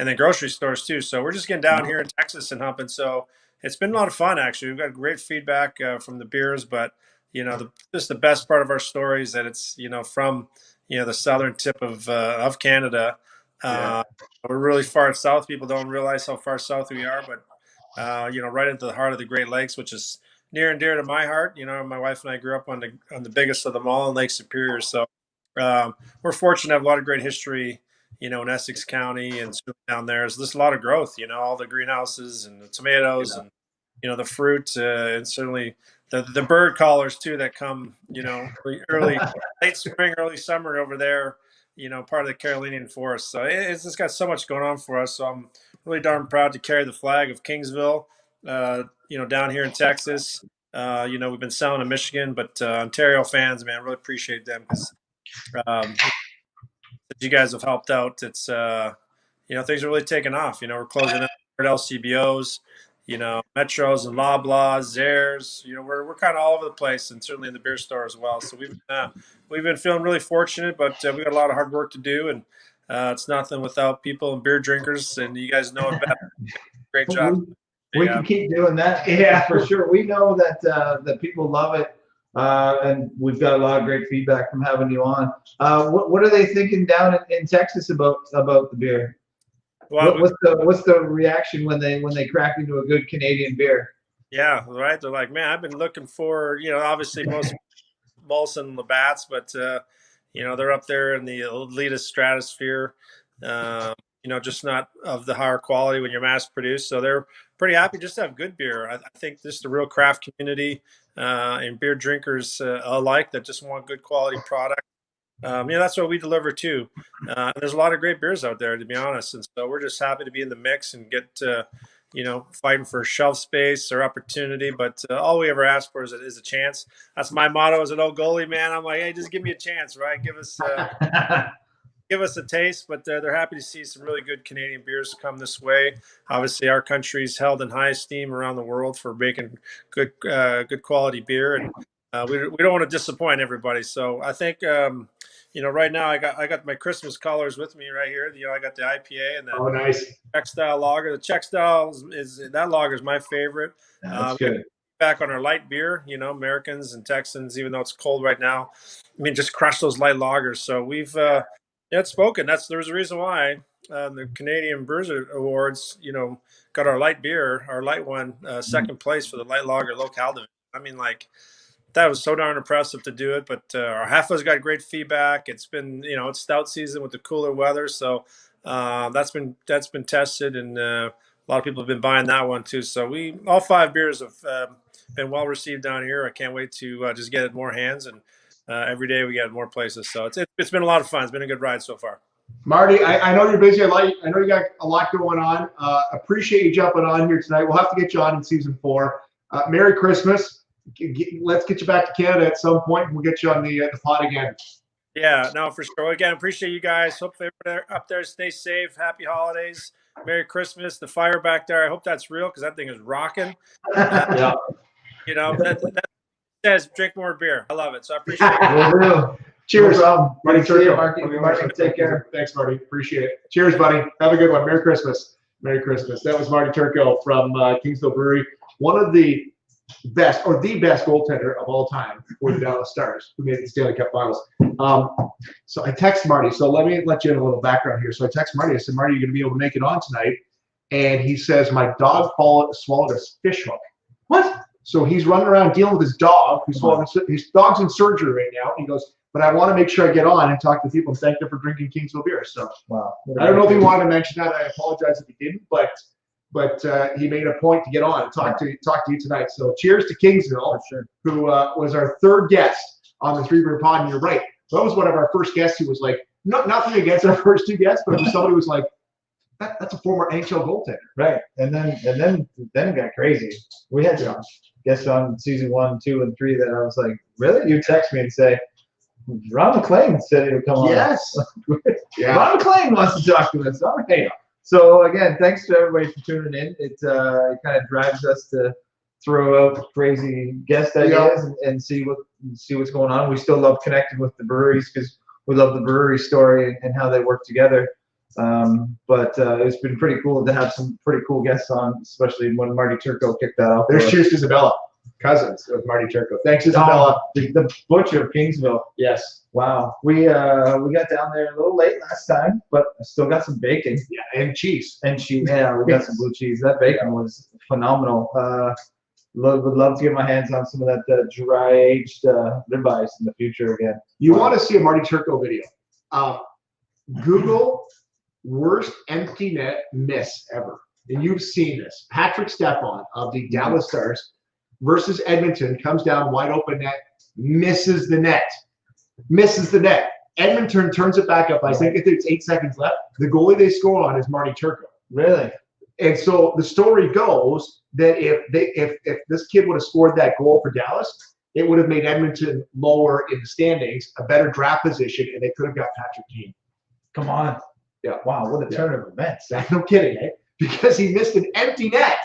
then grocery stores too. So we're just getting down here in Texas and humping. So it's been a lot of fun, actually. We've got great feedback from the beers, but you know, just the best part of our story is that it's, you know, from, you know, the southern tip of Canada. We're really far south. People don't realize how far south we are, but you know, right into the heart of the Great Lakes, which is near and dear to my heart. You know, my wife and I grew up on the biggest of them all in Lake Superior. So we're fortunate to have a lot of great history, you know, in Essex County and down there. So there's a lot of growth, you know, all the greenhouses and the tomatoes and, you know, the fruit and certainly the bird callers too that come, you know, late spring, early summer over there, you know, part of the Carolinian forest. So it's just got so much going on for us. So I'm really darn proud to carry the flag of Kingsville, you know, down here in Texas. You know, we've been selling in Michigan, but Ontario fans, man, really appreciate them because you guys have helped out. It's you know, things are really taking off. You know, we're closing up LCBOs, you know, Metros and Loblaws, Zehrs. You know, we're kind of all over the place, and certainly in the beer store as well. So we've been feeling really fortunate, but we got a lot of hard work to do, and it's nothing without people and beer drinkers, and you guys know it better. Great job. We can keep doing that. Yeah, for sure. We know that that people love it. And we've got a lot of great feedback from having you on. What are they thinking down in Texas about the beer? Well, what's the reaction when they crack into a good Canadian beer? Yeah, right. They're like, man, I've been looking for, you know, obviously most Molson and Labatt's, but you know, they're up there in the elitist stratosphere. You know, just not of the higher quality when you're mass produced. So they're pretty happy just to have good beer. I think this is the real craft community. and beer drinkers alike that just want good quality product. That's what we deliver too. There's a lot of great beers out there, to be honest, and so we're just happy to be in the mix and get fighting for shelf space or opportunity. But all we ever ask for is a chance. That's my motto as an old goalie, man. I'm like, hey, just give me a chance, right? Give us a taste. But they're happy to see some really good Canadian beers come this way. Obviously, our country's held in high esteem around the world for making good quality beer, and we don't want to disappoint everybody. So I think. Right now I got my Christmas colors with me right here. I got the IPA and the nice Czech style lager. The Czech style is that lager is my favorite. That's good. Back on our light beer, Americans and Texans, even though it's cold right now. I mean, just crush those light lagers. So we've it's spoken. There's a reason why the Canadian Brewers Awards, got our light beer, our light one, second place for the light lager locale division. I mean, that was so darn impressive to do it, but our Heffa's got great feedback. It's been, it's stout season with the cooler weather, so that's been tested, and a lot of people have been buying that one too. So all 5 beers have been well received down here. I can't wait to just get it in more hands, and every day we get it more places. So it's been a lot of fun. It's been a good ride so far. Marty, I know you're busy. I know you got a lot going on. Appreciate you jumping on here tonight. We'll have to get you on in season 4. Merry Christmas. Let's get you back to Canada at some point, and we'll get you on the pod again. Yeah, no, for sure. Again, appreciate you guys. Hope they're up there. Stay safe. Happy holidays. Merry Christmas. The fire back there, I hope that's real because that thing is rocking. Yeah. That says drink more beer. I love it. So I appreciate it. Cheers. Marty, Turco. Marty, take care. Thanks, Marty. Appreciate it. Cheers, buddy. Have a good one. Merry Christmas. Merry Christmas. That was Marty Turco from Kingsville Brewery. One of the best goaltender of all time for the Dallas Stars, who made the Stanley Cup Finals. So I text Marty. So let me let you in a little background here. So I text Marty. I said, Marty, you're going to be able to make it on tonight. And he says, my dog swallowed a fish hook. What? So he's running around dealing with his dog. His dog's in surgery right now. He goes, but I want to make sure I get on and talk to people and thank them for drinking Kingsville beer. So wow. I don't know if he wanted to mention that. I apologize if he didn't, but he made a point to get on and talk to you tonight. So cheers to Kingsville, who was our 3rd guest on the 3BeerPod. And you're right, that was one of our first guests who was like, nothing against our first 2 guests, but somebody who was like, that's a former NHL goaltender. Right, and then it got crazy. We had some guests on season 1, 2, and 3 that I was like, really? You text me and say, Ron McLean said he would come on. Yes. Yeah. Ron McLean wants to talk to us. All right. So again, thanks to everybody for tuning in. It kind of drives us to throw out crazy guest ideas and see what's going on. We still love connecting with the breweries because we love the brewery story and how they work together. But it's been pretty cool to have some pretty cool guests on, especially when Marty Turco kicked that off. There's cheers to Isabella, cousins of Marty Turco. Thanks, Isabella. The butcher of Kingsville. Yes. Wow. We got down there a little late last time, but I still got some bacon. Yeah, and cheese. Yeah, we got some blue cheese. That bacon was phenomenal. Would love to get my hands on some of that dry aged ribeyes in the future again. You want to see a Marty Turco video? Google worst empty net miss ever, and you've seen this. Patrick Stepan of the Dallas Stars versus Edmonton comes down wide open net, misses the net. Edmonton turns it back up. I think it's 8 seconds left. The goalie they score on is Marty Turco. Really? And so the story goes that if this kid would have scored that goal for Dallas, it would have made Edmonton lower in the standings, a better draft position, and they could have got Patrick Kane. Come on. Yeah. Wow, what a turn of events. No kidding, eh? Because he missed an empty net.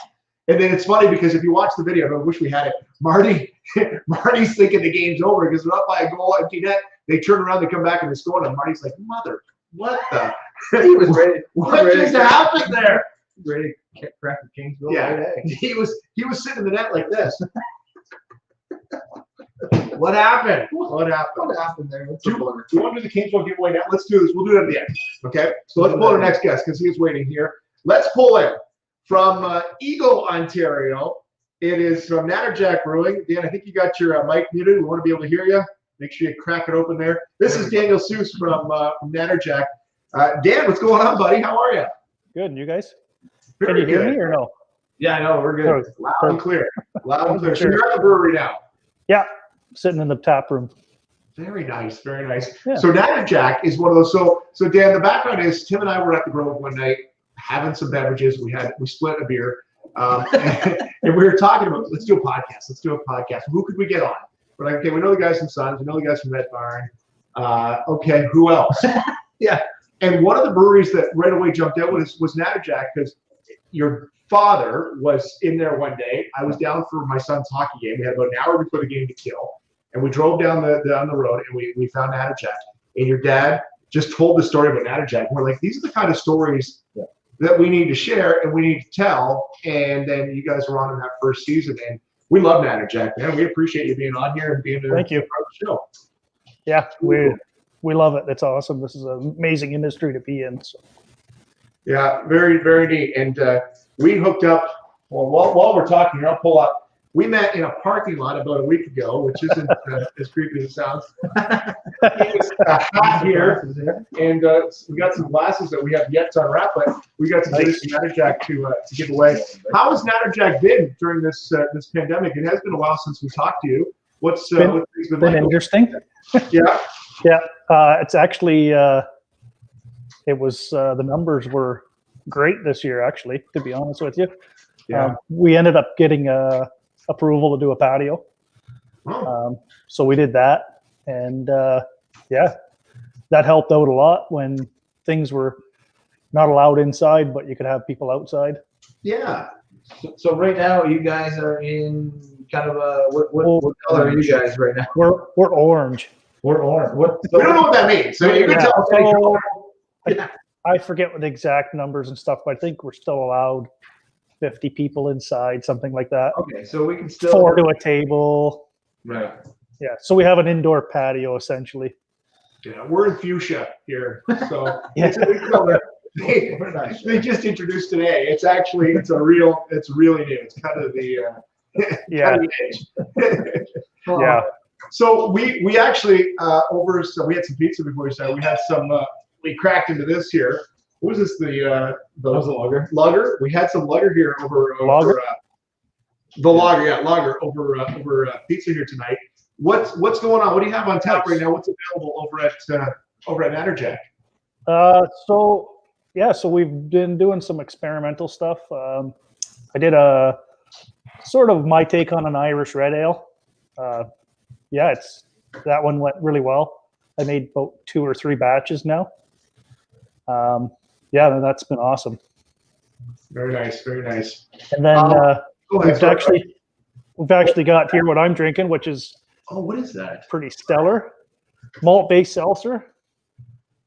And then it's funny because if you watch the video, I wish we had it, Marty's thinking the game's over because they're up by a goal, empty net. They turn around, they come back, and they score. And Marty's like, mother, what the? He was ready. What just happened there? Ready to crack the Kingsville. Yeah, right? he was sitting in the net like this. What happened? What happened there? Do you want to do the Kingsville giveaway now? Let's do this. We'll do it at the end. Okay. So let's pull our next guest because he is waiting here. Let's pull in from Eagle, Ontario. It is from Natterjack Brewing. Dan, I think you got your mic muted. We want to be able to hear you. Make sure you crack it open there. This is Daniel Seuss from Natterjack. Dan, what's going on, buddy? How are you? Good. And you guys? Very Can you hear good. me or no? Yeah, I know. We're good. Loud and clear. Loud and clear. So you're at the brewery now. Yeah, sitting in the tap room. Very nice, very nice. Yeah. So Natterjack is one of those. So Dan, the background is Tim and I were at the Grove one night having some beverages. We split a beer, and we were talking about let's do a podcast. Let's do a podcast. Who could we get on? We're like, okay, we know the guys from Suns. We know the guys from Red Barn. Okay, who else? Yeah. And one of the breweries that right away jumped out was Natterjack, because your father was in there one day. I was down for my son's hockey game. We had about an hour before the game to kill. And we drove down the road and we found Natterjack. And your dad just told the story about Natterjack. We're like, these are the kind of stories that we need to share and we need to tell. And then you guys were on in that first season. And we love Natterjack, man. We appreciate you being on here and being Thank you. part of the show. Yeah, we love it. It's awesome. This is an amazing industry to be in. So. Yeah, very, very neat. And we hooked up, well, while we're talking here, I'll pull up. We met in a parking lot about a week ago, which isn't as creepy as it sounds. He was hot here, and we got some glasses that we have yet to unwrap, but we got some Natterjack to give away. How has Natterjack been during this pandemic? It has been a while since we talked to you. What's things been like? Interesting. Yeah. Yeah. It's actually it was the numbers were great this year. Actually, to be honest with you, we ended up getting approval to do a patio. So we did that, and that helped out a lot when things were not allowed inside, but you could have people outside. Yeah. So right now you guys are in kind of a what color are you guys right now? We're orange. We're orange. We don't know what that means. So you can tell us any color. I forget what the exact numbers and stuff, but I think we're still allowed 50 people inside, something like that. Okay, so we can still 4 to a table. Right. Yeah, so we have an indoor patio essentially. Yeah, we're in fuchsia here, so Yeah. they just introduced today. It's really new. It's kind of the Yeah. kind of the edge. Yeah. So we actually so we had some pizza before we started. We had some. We cracked into this here. What was this? The lager. Lager. We had some lager here over Lager? The lager. Yeah, lager over pizza here tonight. What's going on? What do you have on tap right now? What's available over at Natterjack? So we've been doing some experimental stuff. I did a sort of my take on an Irish red ale. That one went really well. I made about 2 or 3 batches now. That's been awesome. Very nice, very nice. And then we've actually got here what I'm drinking, which is what is that? Pretty stellar. Malt-based seltzer.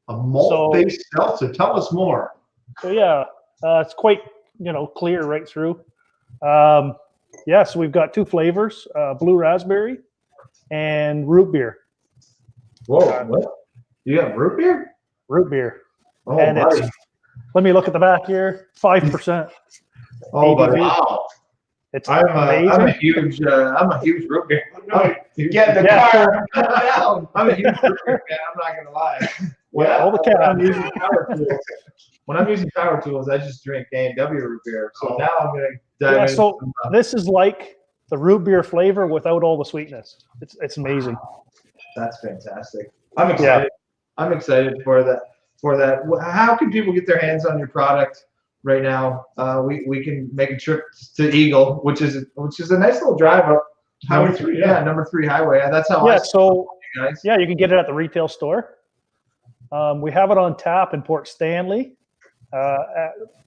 A malt-based seltzer. Tell us more. So it's quite clear right through. So we've got 2 flavors: blue raspberry and root beer. Whoa! What? You have root beer? Root beer. Oh, and let me look at the back here. 5%. Oh, wow! It's amazing. I'm a huge root beer. Get in the car. I'm a huge root beer fan. I'm not gonna lie. All the I'm using power tools. When I'm using power tools, I just drink A&W root beer. So now I'm gonna dive into so this is like the root beer flavor without all the sweetness. It's amazing. That's fantastic. I'm excited. I'm excited for that. How can people get their hands on your product right now? We can make a trip to Eagle, which is a nice little drive up Highway 3. Yeah, number 3 highway. That's how. You guys. You can get it at the retail store. We have it on tap in Port Stanley.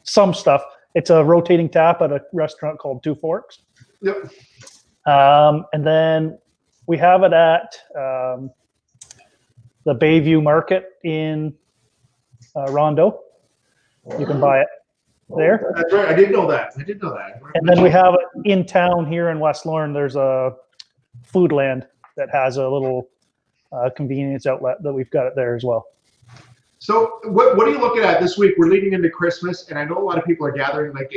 Some stuff. It's a rotating tap at a restaurant called Two Forks. Yep. And then we have it at the Bayview Market in Rondo. You can buy it there. That's right. I did know that. And then we have it in town here in West Lorne. There's a Foodland that has a little convenience outlet that we've got it there as well. So what are you looking at this week? We're leading into Christmas, and I know a lot of people are gathering like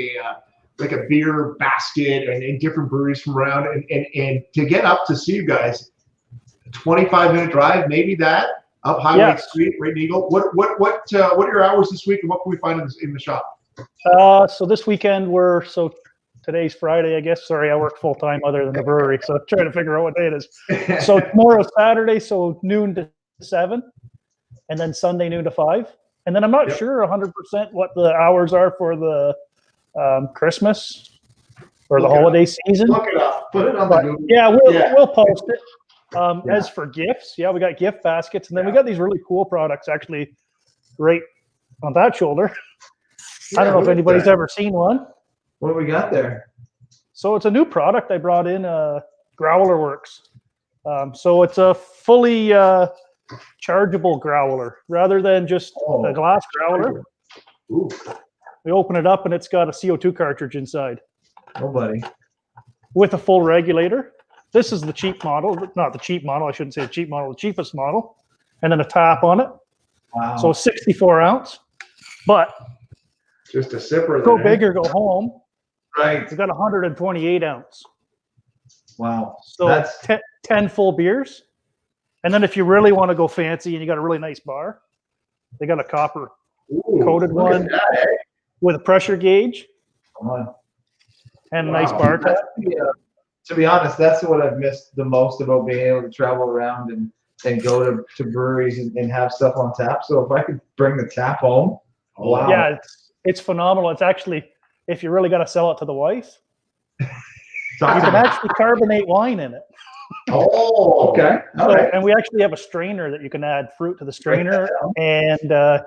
a beer basket and different breweries from around, and to get up to see you guys, a 25-minute drive, maybe that up Highway 3, right in Eagle. What are your hours this week, and what can we find in the shop? So this weekend today's Friday, I guess. Sorry, I work full time other than the brewery, so I'm trying to figure out what day it is. So tomorrow's Saturday, so noon to 7, and then Sunday noon to 5. And then I'm not sure 100% what the hours are for the Christmas or the holiday season. Look it up. Put it on But the Google. yeah, we'll post it. As for gifts, we got gift baskets, and then we got these really cool products actually right on that shoulder. I don't know if anybody's ever seen one. What do we got there? So it's a new product I brought in, Growler Works. So it's a fully chargeable growler rather than just a glass growler. Ooh. We open it up and it's got a CO2 cartridge inside. Oh, buddy. With a full regulator. This is the cheap model, not the cheap model. I shouldn't say the cheap model, the cheapest model. And then a tap on it. Wow. So 64 ounce, but just a sipper. Go big or go home. Right. It's got 128 ounce. Wow. So that's 10 full beers. And then if you really want to go fancy and you got a really nice bar, they got a copper coated one with a pressure gauge. Come on. And a nice bar top. To be honest, that's what I've missed the most about being able to travel around and go to breweries and have stuff on tap. So if I could bring the tap home, wow. Yeah, it's phenomenal. It's actually, if you really got to sell it to the wife, you can actually carbonate wine in it. Oh, okay. All right. And we actually have a strainer that you can add fruit to the strainer and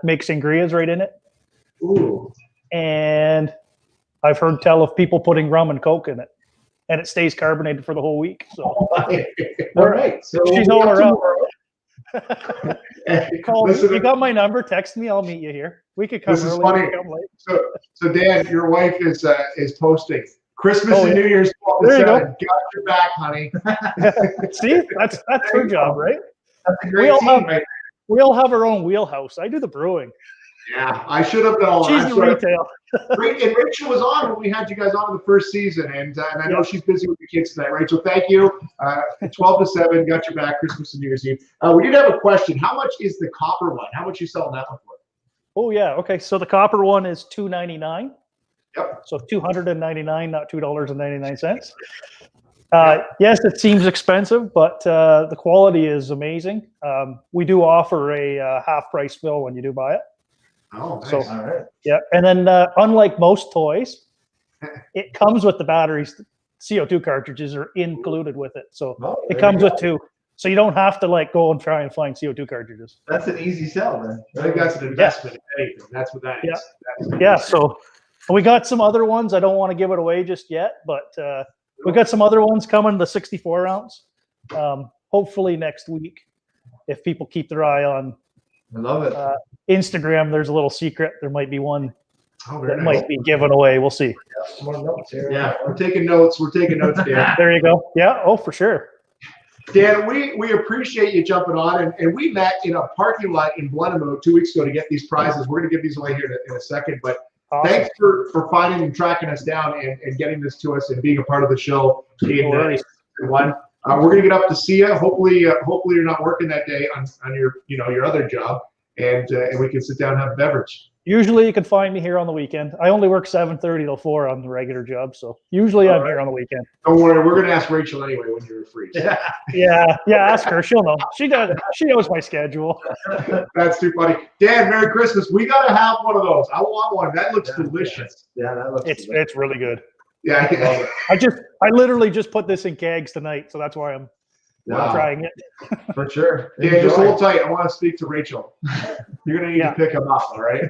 make sangrias right in it. Ooh. And I've heard tell of people putting rum and Coke in it, and it stays carbonated for the whole week. So, all right. So she's all around. Call me. You got my number. Text me. I'll meet you here. We could come early. Funny. Come late. So Dan, your wife is posting Christmas and New Year's 12 to 7. Got your back, honey. See, that's her job, right? That's a great team, right? We all have our own wheelhouse. I do the brewing. Yeah, I should have known. She's the retail. And Rachel was on when we had you guys on in the first season, and I know she's busy with the kids tonight. Rachel, thank you. 12 to 7, got your back, Christmas and New Year's Eve. We did have a question. How much is the copper one? How much you selling that one for? Oh yeah, okay. So the copper one is $2.99. Yep. So $299, not $2.99. Yes, it seems expensive, but the quality is amazing. We do offer a half price fill when you do buy it. Oh, nice. So, all right. Yeah, and then unlike most toys, it comes with the batteries. CO2 cartridges are included with it, so it comes with 2. So you don't have to go and try and find CO2 cartridges. That's an easy sell, then. I think that's an investment in anything. That's what that is. Yeah. So we got some other ones. I don't want to give it away just yet, but we got some other ones coming. The 64 ounce. Hopefully next week, if people keep their eye on. I love it. Instagram, there's a little secret. There might be one that nice. might be given away. We'll see. More notes here. Yeah, we're taking notes. We're taking notes, Dan. There you go. Yeah. Oh, for sure. Dan, we appreciate you jumping on, and we met in a parking lot in Blenheim 2 weeks ago to get these prizes. We're going to give these away here in a second, but thanks for finding and tracking us down and getting this to us and being a part of the show in one. We're going to get up to see you. Hopefully you're not working that day on your other job, and we can sit down and have a beverage. Usually you can find me here on the weekend. I only work 7:30 till 4 on the regular job, so usually I'm here on the weekend. Don't worry, we're going to ask Rachel anyway when you're free. So. Yeah. Ask her. She'll know. She does. She knows my schedule. That's too funny. Dan, Merry Christmas. We got to have one of those. I want one. That looks delicious. Yeah, that looks. It's really good. Yeah, I love it. I literally just put this in kegs tonight, so that's why I'm trying it. For sure. Yeah, just hold tight. I want to speak to Rachel. You're going to need to pick him up, all right?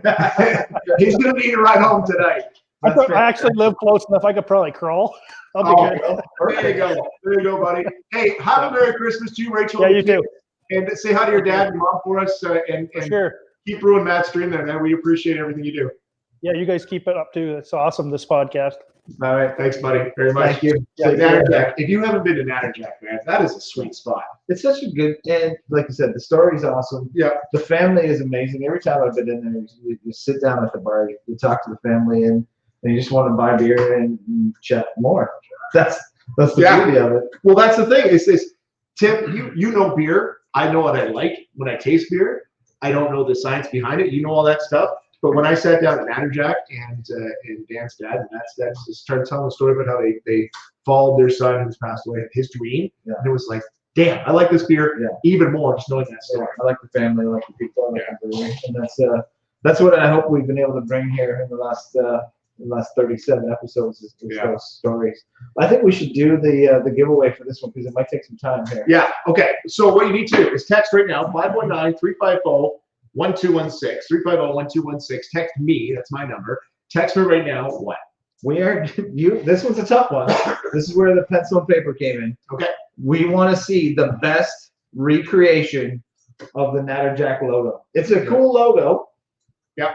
He's going to need a ride home tonight. I actually live close enough. I could probably crawl. I'll be good. There you go. There you go, buddy. Hey, have a Merry Christmas to you, Rachel. Yeah, you too. And say hi to your dad and mom for us. And sure. Keep brewing Matt's Dream there, man. We appreciate everything you do. Yeah, you guys keep it up too. It's awesome, this podcast. All right. Thanks, buddy. Very much. Thank you. So Natterjack, if you haven't been to Natterjack, man, that is a sweet spot. It's such a good, and like you said, the story's awesome. Yeah. The family is amazing. Every time I've been in there, you sit down at the bar, you talk to the family, and you just want to buy beer and chat more. That's the beauty of it. Well, that's the thing. Is Tim, you know beer. I know what I like when I taste beer. I don't know the science behind it. You know all that stuff. But when I sat down at Natterjack and Dan's dad, and that's just started telling the story about how they followed their son who's passed away, his dream. Yeah. And it was like, damn, I like this beer even more just knowing that story. I like the family, I like the people, I like the brewery, and that's what I hope we've been able to bring here in the last 37 episodes is those stories. I think we should do the giveaway for this one because it might take some time here. Yeah. Okay. So what you need to do is text right now 519-350-1216. 350-1216. Text me. That's my number. Text me right now. What? This one's a tough one. This is where the pencil and paper came in. Okay. We want to see the best recreation of the Natterjack logo. It's a cool logo. Yeah.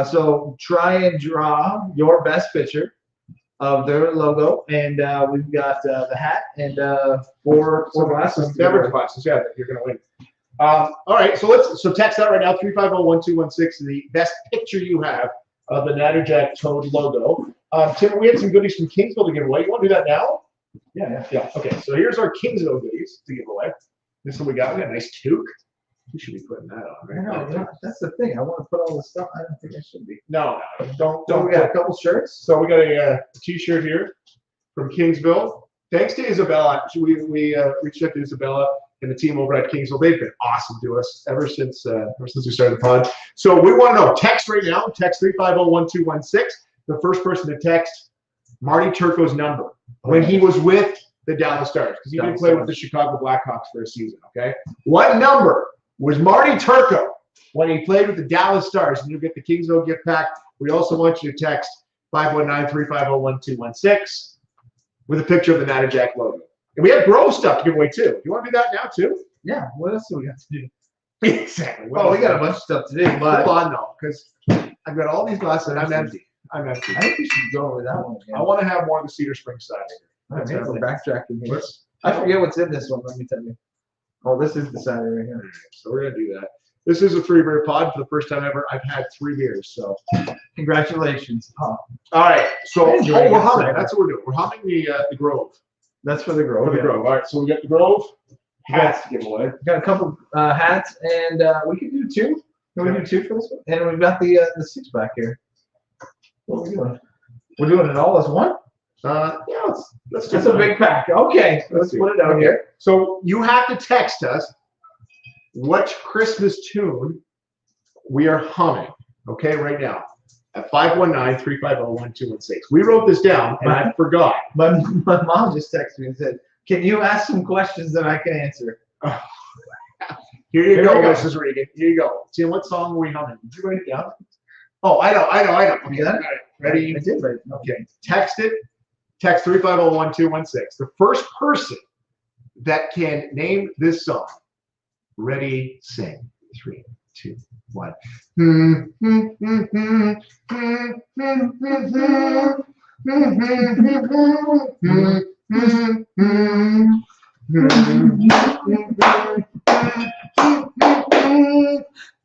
So try and draw your best picture of their logo, and we've got the hat and four glasses. Beverage glasses. Yeah, that you're gonna win. All right. So text that right now. 350-1216. The best picture you have of the Natterjack Toad logo. Tim, we had some goodies from Kingsville to give away. You want to do that now? Yeah. Okay. So here's our Kingsville goodies to give away. This is what we got. We got a nice toque. We should be putting that on, right? No, that's the thing. I want to put all this stuff. I don't think I should be. No, don't. We got a couple shirts. So we got a T-shirt here from Kingsville. Thanks to Isabella. We reached out to Isabella and the team over at Kingsville. They've been awesome to us ever since we started the pod. So we want to know. Text right now. Text 350-1216. The first person to text Marty Turco's number when he was with the Dallas Stars, because he did play with the Chicago Blackhawks for a season. Okay, what number was Marty Turco when he played with the Dallas Stars? And you'll get the Kingsville gift pack. We also want you to text 519-350-1216 with a picture of the Natterjack logo. And we have Grove stuff to give away too. You want to do that now too? Yeah. What else do we got to do? Exactly. Well, we got a bunch of stuff to do, but hold on though, because I've got all these glasses and I'm empty. I think we should go with that one again. I want to have more of the Cedar Springs side here. Maybe we're backtracking here. I forget what's in this one. Let me tell you. Oh, this is the cider right here. So we're gonna do that. This is a 3BeerPod for the first time ever. I've had 3 beers, so congratulations. All right, so we're humming. That's what we're doing. We're humming the Grove. That's for the Grove. For the Grove. All right, so we got the Grove hats to give away. We got a couple hats, and we can do 2. Can we do 2 for this one? And we've got the 6-pack here. What are we doing? We're doing it all as one? Yeah, let's do That's a big pack. Okay, let's put it out here. So you have to text us what Christmas tune we are humming, okay, right now at 519-350-1216. We wrote this down, and I forgot. My mom just texted me and said, can you ask some questions that I can answer? Here you go, Mrs. Regan. Here you go. Tim, what song are we humming? Did you write it down? Oh, I know. Okay, all right. Ready? I did write it. Okay, text it. Text 350-1216. The first person that can name this song. Ready, sing. 3, 2, 1.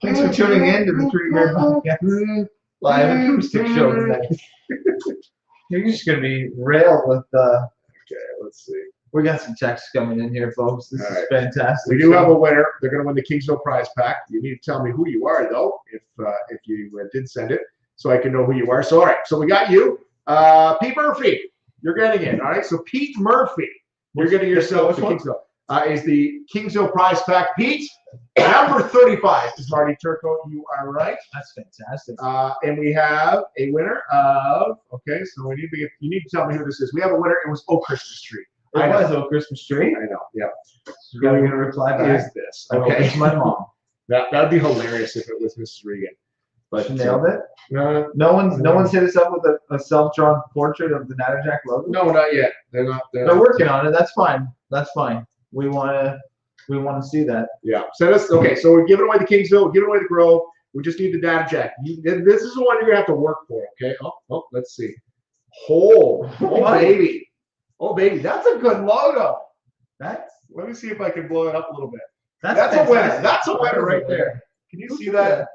Thanks for tuning in to the 3BeerPod podcast live acoustic show tonight. You're just gonna be railed with. Okay, let's see. We got some texts coming in here, folks. This is fantastic. We do have a winner. They're going to win the Kingsville prize pack. You need to tell me who you are, though, if you did send it, so I can know who you are. So, all right. So we got you, Pete Murphy. You're getting in. All right. So Pete Murphy, you're getting yourself the Kingsville. Is the Kingsville prize pack. Pete, number 35 is Marty Turco. You are right. That's fantastic. And we have a winner of. Okay. So we need to you need to tell me who this is. We have a winner. It was Oh Christmas Tree. It was a Christmas tree. I know. Yeah. You gotta get a reply back. Is this okay? It's my mom. That'd be hilarious if it was Mrs. Regan. But she nailed it. No one's hit us up with a self-drawn portrait of the Natterjack logo. No, not yet. They're working on it. That's fine. That's fine. We wanna see that. Yeah. Send us. Okay. So we're giving away the Kingsville. We're giving away the Grove. We just need the Natterjack. This is the one you're gonna have to work for. Okay. Oh. Let's see. Oh baby. Oh, baby, that's a good logo. Let me see if I can blow it up a little bit. That's a winner. That's a winner right there. Can you see that?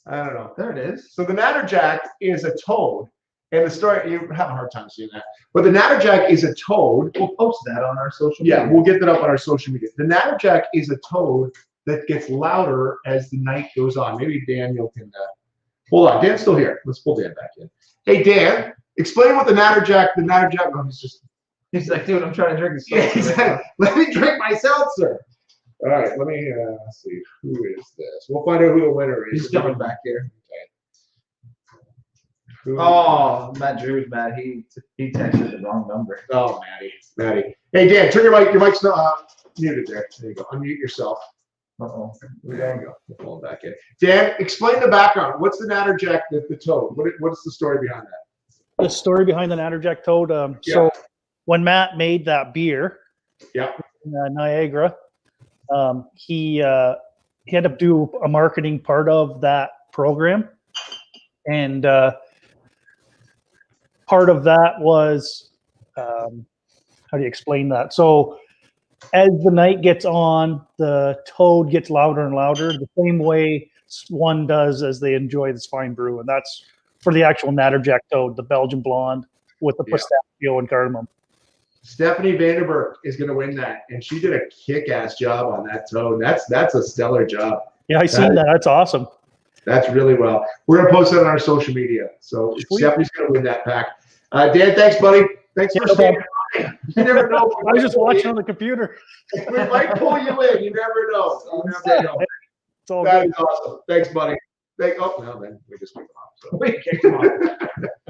I don't know. There it is. So the Natterjack is a toad. And the story, you have a hard time seeing that. But the Natterjack is a toad. We'll post that on our social media. Yeah, we'll get that up on our social media. The Natterjack is a toad that gets louder as the night goes on. Maybe Daniel can Hold on, Dan's still here. Let's pull Dan back in. Hey, Dan, explain what the Natterjack. No, He's like, dude, I'm trying to drink this. Yeah, exactly. Let me drink my seltzer. All right, let me see. Who is this? We'll find out who the winner is. He's coming back here. Okay. Oh, Matt Drew's mad. He texted the wrong number. Oh, Maddie. Hey, Dan, turn your mic. Your mic's muted there. There you go. Unmute yourself. Uh-oh. There you go. We'll pull it back in. Dan, explain the background. What's the Natterjack, the toad? What's the story behind that? The story behind the Natterjack toad. So when Matt made that beer, in Niagara, he had to do a marketing part of that program, and part of that was how do you explain that? So as the night gets on, the toad gets louder and louder, the same way one does as they enjoy this fine brew, and that's for the actual Natterjack toad, the Belgian blonde with the pistachio and cardamom. Stephanie Vanderberg is going to win that, and she did a kick-ass job on that toad. That's a stellar job. Yeah, I seen that. That's awesome. That's really well. We're going to post that on our social media. So Stephanie's going to win that pack. Dan, thanks, buddy. Thanks for staying. You never know. I was just watching on the computer. We might pull you in. You never know. It's all That good. is awesome. Thanks, buddy. No, then we just kicked him off. So. We kicked him off.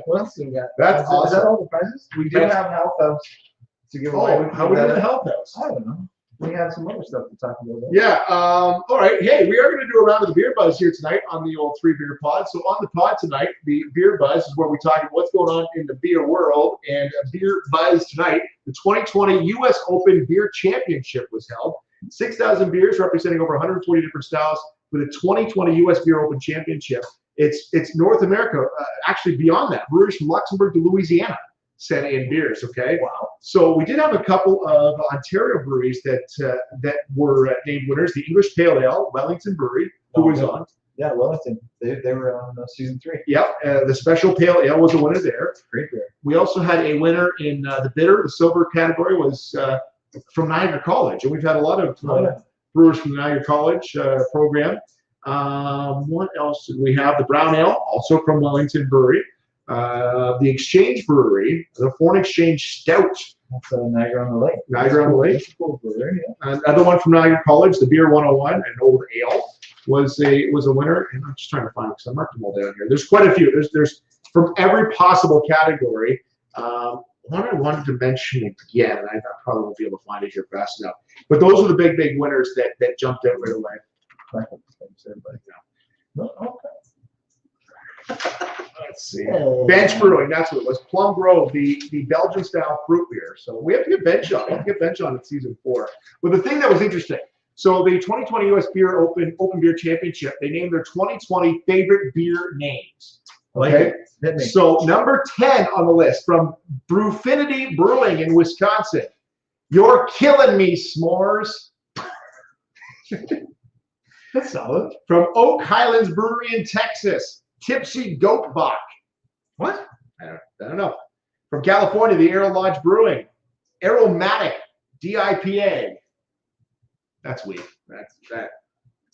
What else do we got? That's awesome. Is that all the prizes? We do have health house to give away. How we do the health house? I don't know. We have some other stuff to talk about. Yeah. All right. Hey, we are going to do a round of the Beer Buzz here tonight on the old 3BeerPod. So on the pod tonight, the Beer Buzz is where we talk about what's going on in the beer world. And a Beer Buzz tonight, the 2020 U.S. Open Beer Championship was held. 6,000 beers representing over 140 different styles for the 2020 U.S. Beer Open Championship. It's North America, actually beyond that. Brewers from Luxembourg to Louisiana sent in beers, okay? Wow. So we did have a couple of Ontario breweries that were named winners. The English Pale Ale, Wellington Brewery, who was on. Yeah, Wellington. They were on season 3. Yep, the Special Pale Ale was a winner there. Great beer. We also had a winner in the bitter. The silver category was from Niagara College, and we've had a lot of brewers from the Niagara College program. What else did we have? The Brown Ale, also from Wellington Brewery. The Exchange Brewery, the Foreign Exchange Stout. That's Niagara on the Lake. Niagara on the Lake. That's a cool brewery, yeah. Another one from Niagara College, the Beer 101, an old ale, was a winner. And I'm just trying to find it because I marked them all down here. There's quite a few. There's from every possible category. One I wanted to mention again, and I probably won't be able to find it here fast enough. But those are the big winners that jumped out right away. No, okay. Let's see. Bench Brewing, that's what it was. Plum Grove, the Belgian style fruit beer. So we have to get Bench on. We have to get Bench on in season 4. But the thing that was interesting, so the 2020 U.S. Beer Open Beer Championship, they named their 2020 favorite beer names. Okay. So number 10 on the list from Brewfinity Brewing in Wisconsin. You're killing me, s'mores. That's solid. From Oak Highlands Brewery in Texas, Tipsy Goat Bach. What? I don't know. From California, the Arrow Lodge Brewing, Aromatic DIPA. That's weak. That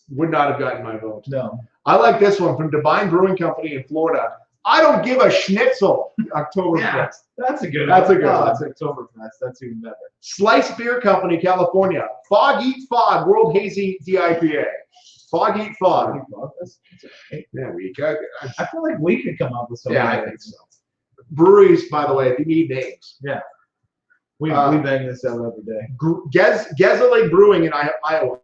would not have gotten my vote. No. I like this one from Divine Brewing Company in Florida. I don't give a schnitzel. Oktoberfest. Yeah, that's a good one. That's a good one. That's Oktoberfest. That's even better. Slice Beer Company, California. Fog Eat Fog World Hazy DIPA. Fog Eat Fog. Yeah, I feel like we could come up with something. Yeah, I think so. Breweries, by the way, they need names. Yeah. We bang this out every day. Gezellig Brewing in Iowa.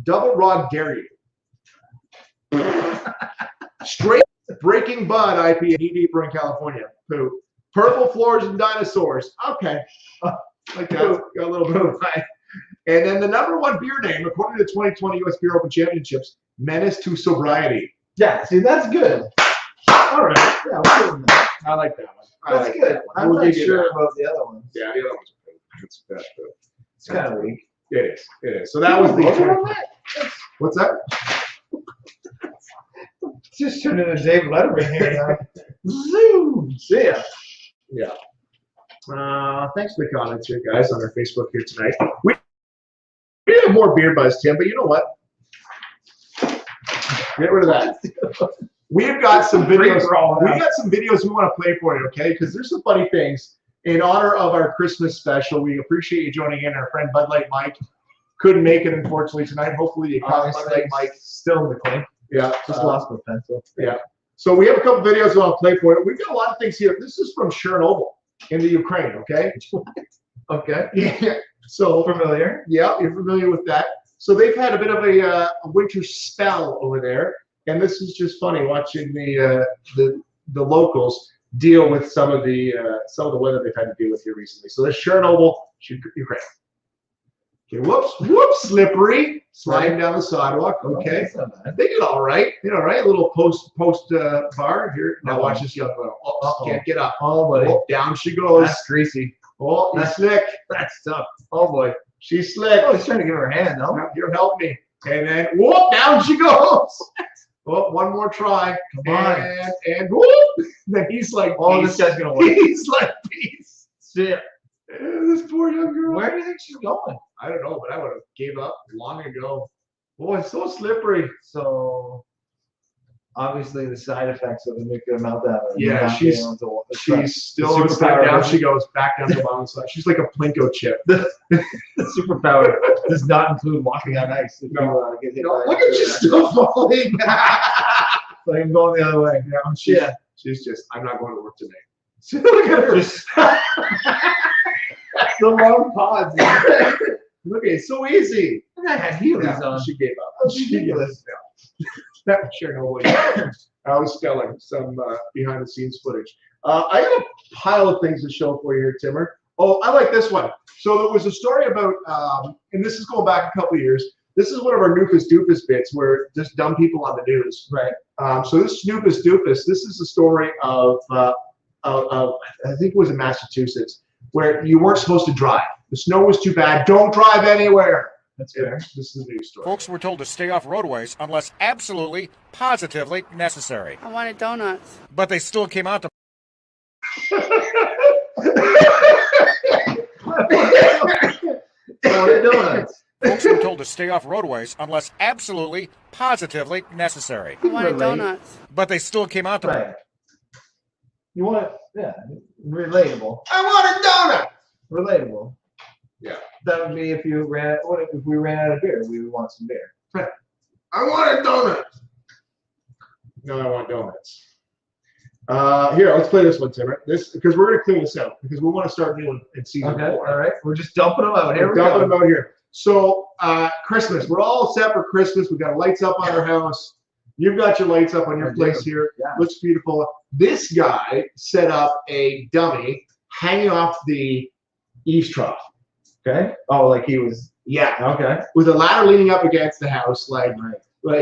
Double Rod Dare You. Straight Breaking Bud IPA, ED Brewing, California. Poo. Purple Floors and Dinosaurs. Okay. Like that. Got a little bit of that. And then the number 1 beer name, according to the 2020 U.S. Beer Open Championships, Menace to Sobriety. Yeah, see, that's good. All right. Yeah, we're doing that. I like that one. That's good. I'm not sure about the other ones. Yeah, the other ones are good. It's kind of weak. It is. So that was the. What's that? Just turned into Dave Letterman here now. Zoom. See ya. Yeah. Thanks for the comments here, guys, on our Facebook here tonight. get more beer buzz, Tim, but you know what? Get rid of that. We've got some videos. We got some videos we want to play for you, okay? Because there's some funny things. In honor of our Christmas special, we appreciate you joining in. Our friend Bud Light Mike couldn't make it, unfortunately, tonight. Hopefully you caught Bud Light Mike. Still in the clink. Yeah. Just lost my pencil. Yeah. So we have a couple videos we want to play for you. We've got a lot of things here. This is from Chernobyl in the Ukraine, okay? Okay. Yeah. So Familiar? yeah, you're familiar with that. So they've had a bit of a winter spell over there, and this is just funny watching the locals deal with some of the weather they've had to deal with here recently. So this Chernobyl, Ukraine. Okay, whoops, slippery, sliding down the sidewalk. Okay, they did all right. They did all right. A little post bar here. Now watch this young girl. Oh, can't get up. Oh, buddy. Oh, down she goes. That's greasy. Oh, he's slick. That's tough. Oh boy. She's slick. Oh, he's trying to give her a hand, no? You're helping me. And then whoop, down she goes. Oh, one more try. Come on. And whoop. Then he's like, oh, peace. this guy's gonna win. He's like, peace. Shit. This poor young girl. Where do you think she's going? I don't know, but I would have gave up long ago. Oh, it's so slippery. So obviously the side effects of the nuclear meltdown. Yeah, she's still superpower. down. She goes back down to the bottom side. She's like a Plinko chip. The superpower does not include walking on ice. If No. you, get hit No, by look at you still falling. like I'm going the other way. She's just, I'm not going to work today. Look at her. The long pods. Look, it's so easy. I had heelys on. She gave up. She ridiculous. That was Chernobyl. I was spelling some behind the scenes footage. I have a pile of things to show for you here, Timmer. Oh, I like this one. So there was a story about, and this is going back a couple of years. This is one of our Noofus Doofus bits where just dumb people on the news. Right. So this Snoopus Doofus, this is the story of I think it was in Massachusetts, where you weren't supposed to drive. The snow was too bad. Don't drive anywhere. That's fair. This is a news story. Folks were told to stay off roadways unless absolutely, positively necessary. I wanted donuts. But they still came out to Donuts. Folks were told to stay off roadways unless absolutely, positively necessary. I wanted donuts. But they still came out to Right. You want relatable. I want a donut. Relatable. Yeah. That would be if you ran. What if we ran out of beer? We would want some beer. I want a donut. No, I want donuts. Here, let's play this one, Timmer. This because we're gonna clean this out because we want to start new in season 4. All right. We're just dumping them out. Here We're we dumping go. them out here. So Christmas, we're all set for Christmas. We got lights up on our house. You've got your lights up on your place here. Yeah. Looks beautiful. This guy set up a dummy hanging off the eaves trough. Okay. Oh, like he was. Yeah. Okay. With a ladder leaning up against the house, like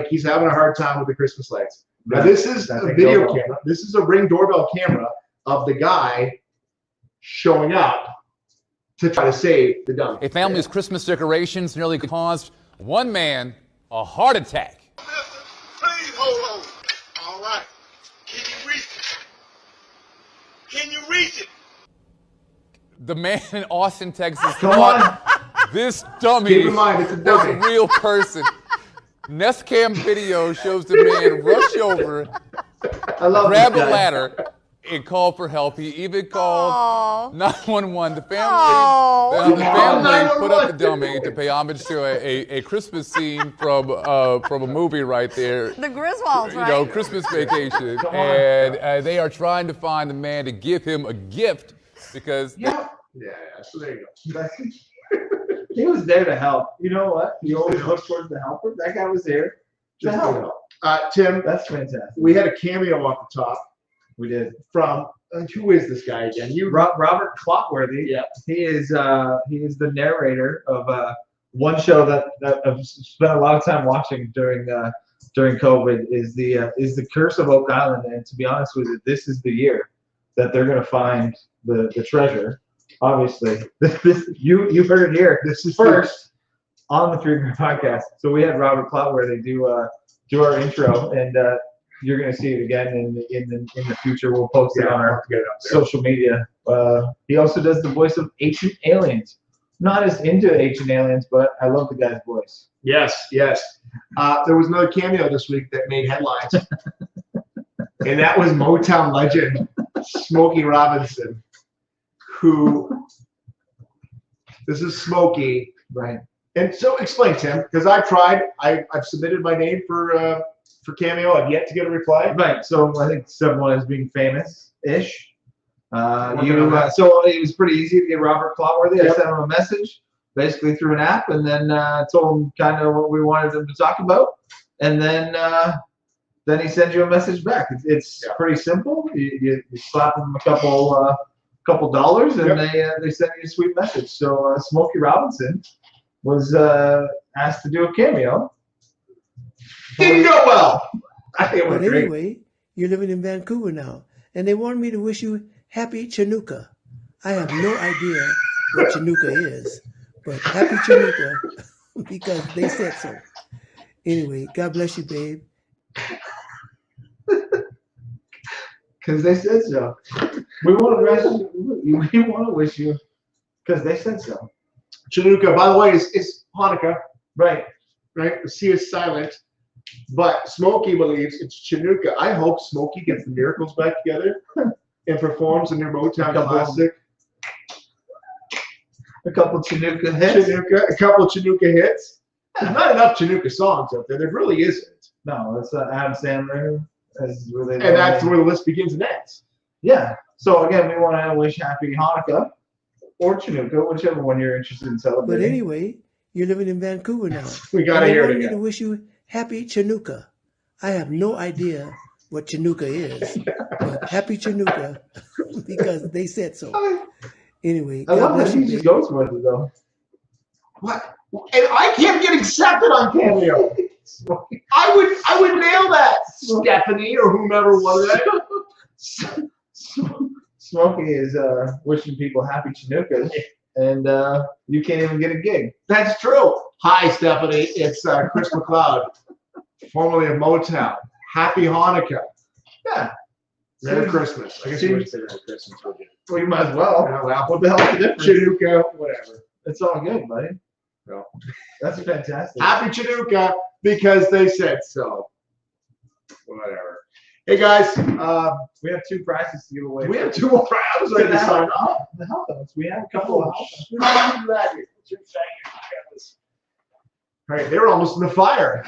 he's having a hard time with the Christmas lights. Now this is a video camera. This is a Ring doorbell camera of the guy showing up to try to save the dummy. A family's Christmas decorations nearly caused one man a heart attack. Please hold on. All right. Can you reach it? Can you reach it? The man in Austin, Texas. Come on. This dummy Keep in mind, it's a dummy. was a real person. Nest cam video shows the man rush over, grab a ladder, and call for help. He even called 911. The family put up the dummy to pay homage to a Christmas scene from a movie right there. The Griswolds, right? You know, Christmas Vacation. And they are trying to find the man to give him a gift because... Yeah, so there you go. He was there to help. You know what? You always look towards the helper. That guy was there to help. Tim, that's fantastic. We had a cameo off the top. We did. From who is this guy again? Robert Clotworthy. Yeah. He is the narrator of one show that I've spent a lot of time watching during COVID is the Curse of Oak Island. And to be honest with you, this is the year that they're going to find the treasure. Obviously, you've heard it here. This is first on the 3Beer podcast. So we had Robert Clotworthy do our intro, and you're going to see it again in the future. We'll post it on our social media. He also does the voice of Ancient Aliens, not as into Ancient Aliens, but I love the guy's voice. Yes, yes. There was another cameo this week that made headlines, and that was Motown legend Smokey Robinson, who, this is Smokey. Right. And so explain, Tim, because I've tried. I've submitted my name for cameo. I've yet to get a reply. Right. So I think someone is being famous-ish. So it was pretty easy to get Robert Clotworthy. I sent him a message, basically through an app, and then told him kind of what we wanted him to talk about, and then he sends you a message back. It's pretty simple. You slap him a couple dollars, and they send you a sweet message. So Smokey Robinson was asked to do a cameo. Didn't go well. I think it But went great. anyway, you're living in Vancouver now, and they wanted me to wish you happy Chinooka. I have no idea what Chinooka is, but happy Chinooka because they said so. Anyway, God bless you, babe. Because they said so. We want to wish you because they said so. Chinooka, by the way, is Hanukkah. Right. Right? The C is silent. But Smokey believes it's Chinooka. I hope Smokey gets the Miracles back together and performs a new Motown classic. A couple Chinooka hits. A couple Chinooka hits. There's not enough Chinooka songs out there. There really isn't. No, it's Adam Sandler. And that's where the list begins and ends. Yeah. So again, we want to wish happy Hanukkah or Chinooka, whichever one you're interested in celebrating. But anyway, you're living in Vancouver now. We gotta hear it They wanted me again. to wish you happy Chinooka. I have no idea what Chinooka is, but happy Chinooka because they said so. Anyway, I God love bless that he you, just babe. goes with it though. What? And I can't get accepted on Cameo. I would nail that, Stephanie or whomever was that. Smokey is wishing people happy Chinookas, and you can't even get a gig. That's true. Hi, Stephanie. It's Chris McLeod, formerly of Motown. Happy Hanukkah. Yeah. Merry Christmas. I guess you wouldn't say Merry Christmas, would you? Well, you might as well. Yeah, well, What the hell's the difference? Chinooka, whatever. It's all good, buddy. No. That's fantastic. Happy Chinooka because they said so. Whatever. Hey guys, we have 2 prizes to give away. we have 2 more prizes. I was ready to sign off. The health house. We have a couple of health All right, they were almost in the fire.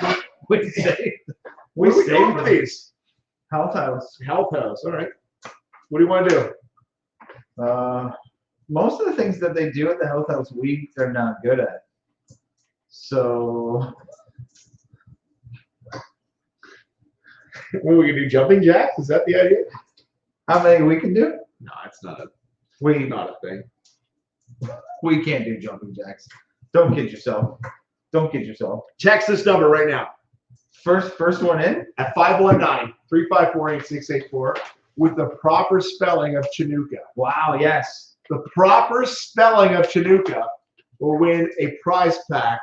We saved. Where are we going for them. these? Health house. Health house. All right. What do you want to do? Most of the things that they do at the health house, we are not good at. So Well, we can do jumping jacks. Is that the idea? how many we can do? No, it's not a thing. We can't do jumping jacks. Don't kid yourself. Don't kid yourself. Text this number right now First one in. at 519-354-8684 with the proper spelling of Chinooka. Wow. Yes. The proper spelling of Chinooka will win a prize pack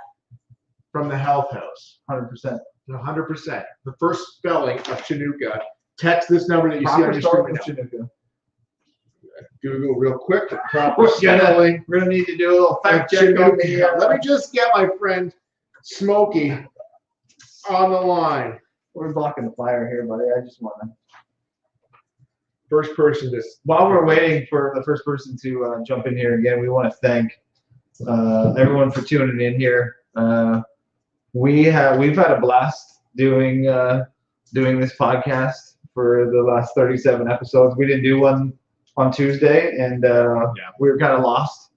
from the Health House. 100%. 100%. The first spelling of Chinooka. Text this number that you see on Proper your spelling screen of right now. Chinooka. Google real quick. The proper We're spelling. gonna need to do a little of fact check on the. Chinooka. Let me just get my friend Smokey on the line. We're blocking the fire here, buddy. I just want to. First person to. While we're waiting for the first person to jump in here again, we want to thank everyone for tuning in here. We've had a blast doing this podcast for the last 37 episodes. We didn't do one on Tuesday, and we were kind of lost.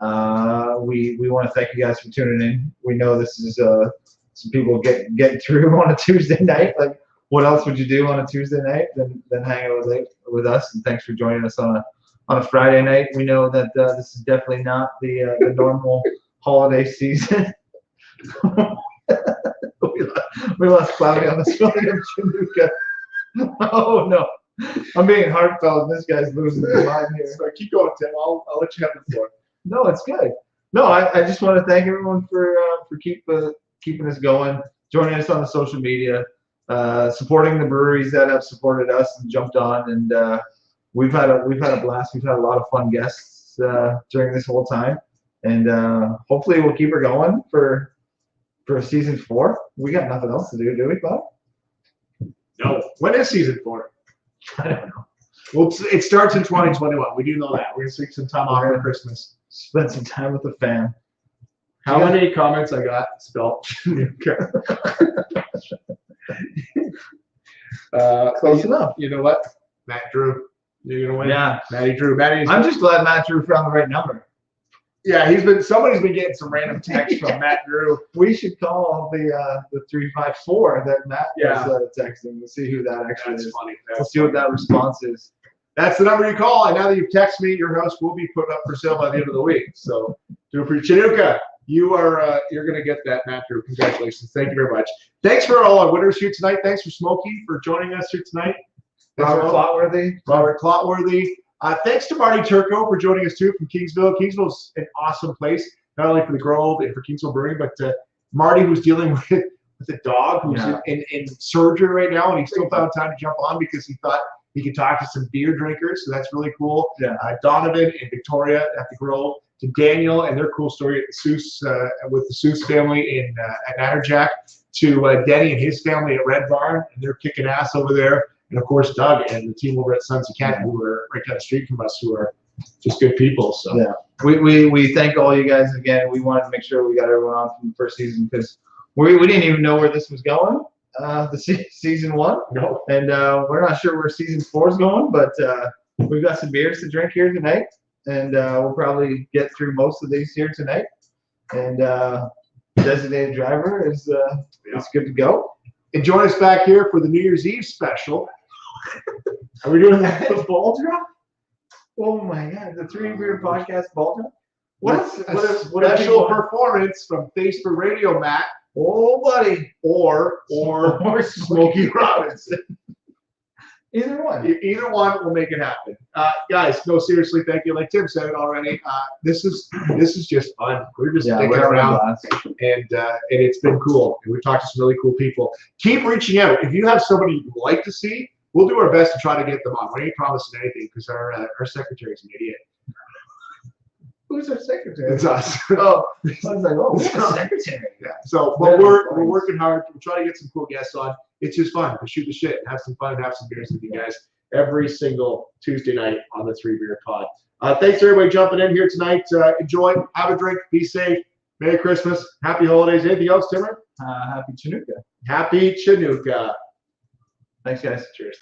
We want to thank you guys for tuning in. We know this is some people get through on a Tuesday night. Like, what else would you do on a Tuesday night than hang out with us? And thanks for joining us on a Friday night. We know that this is definitely not the normal holiday season. we lost Cloudy on the spelling of Chinooka. Oh no, I'm being heartfelt. This guy's losing his mind here. So keep going, Tim. I'll let you have the floor. No, it's good. No, I just want to thank everyone for keeping us going, joining us on the social media, supporting the breweries that have supported us and jumped on, and we've had a blast. We've had a lot of fun guests during this whole time, and hopefully we'll keep her going for season 4. We got nothing else to do we, Bob? No. When is season 4? I don't know. Well, it starts in 2021. We do know that. We're gonna take some time off for Christmas. Spend some time with the fam. How many comments I got spelled? Close enough. You know what? Matt Drew. You're gonna win. Yeah. Matty Drew. I'm just glad Matt Drew found the right number. Yeah, somebody's been getting some random text from Matt Drew. We should call the 354 that Matt Yeah. was texting to see who that actually That's is. funny. Let's see what that response is. That's the number you call. And now that you've texted me, your house will be put up for sale by the end of the week. So do it for Chinooka. You're gonna get that, Matt Drew. Congratulations. Thank you very much. Thanks for all our winners here tonight. Thanks for Smokey for joining us here tonight. Robert Clotworthy. Robert Clotworthy. Thanks to Marty Turco for joining us too from Kingsville. Kingsville's an awesome place, not only for the Grove and for Kingsville Brewing, but Marty, who's dealing with a dog who's in surgery right now, and he still found time to jump on because he thought he could talk to some beer drinkers. So that's really cool. Yeah. Donovan and Victoria at the Grove, to Daniel and their cool story at the Seuss with the Seuss family at Natterjack, to Denny and his family at Red Barn, and they're kicking ass over there. And of course, Doug and the team over at Sons of Kent, who are right down the street from us, who are just good people. So yeah, we thank all you guys again. We wanted to make sure we got everyone on from the first season because we didn't even know where this was going. Season 1, no, and we're not sure where season 4 is going, but we've got some beers to drink here tonight, and we'll probably get through most of these here tonight. And designated driver is good to go. And join us back here for the New Year's Eve special. Are we doing that? The ball drop? Oh my God, the 3Beer Podcast ball drop? What a special performance from Facebook Radio, Matt. Oh, buddy. Or Smokey Robinson. Either one. Either one will make it happen. Guys, no, seriously, thank you. Like Tim said it already. This is just fun. We're just sticking around, and it's been cool. And we've talked to some really cool people. Keep reaching out. If you have somebody you'd like to see, we'll do our best to try to get them on. We ain't promising anything because our secretary's an idiot. Who's our secretary? It's us. Oh, I was like, oh, who's our secretary? Yeah. So, but we're working hard. We're trying to get some cool guests on. It's just fun to shoot the shit and have some fun and have some beers with you guys every single Tuesday night on the 3BeerPod. Thanks to everybody jumping in here tonight. Enjoy, have a drink, be safe. Merry Christmas, happy holidays. Anything else, Timmer? Happy Chinooka. Happy Chinooka. Thanks, guys. Cheers.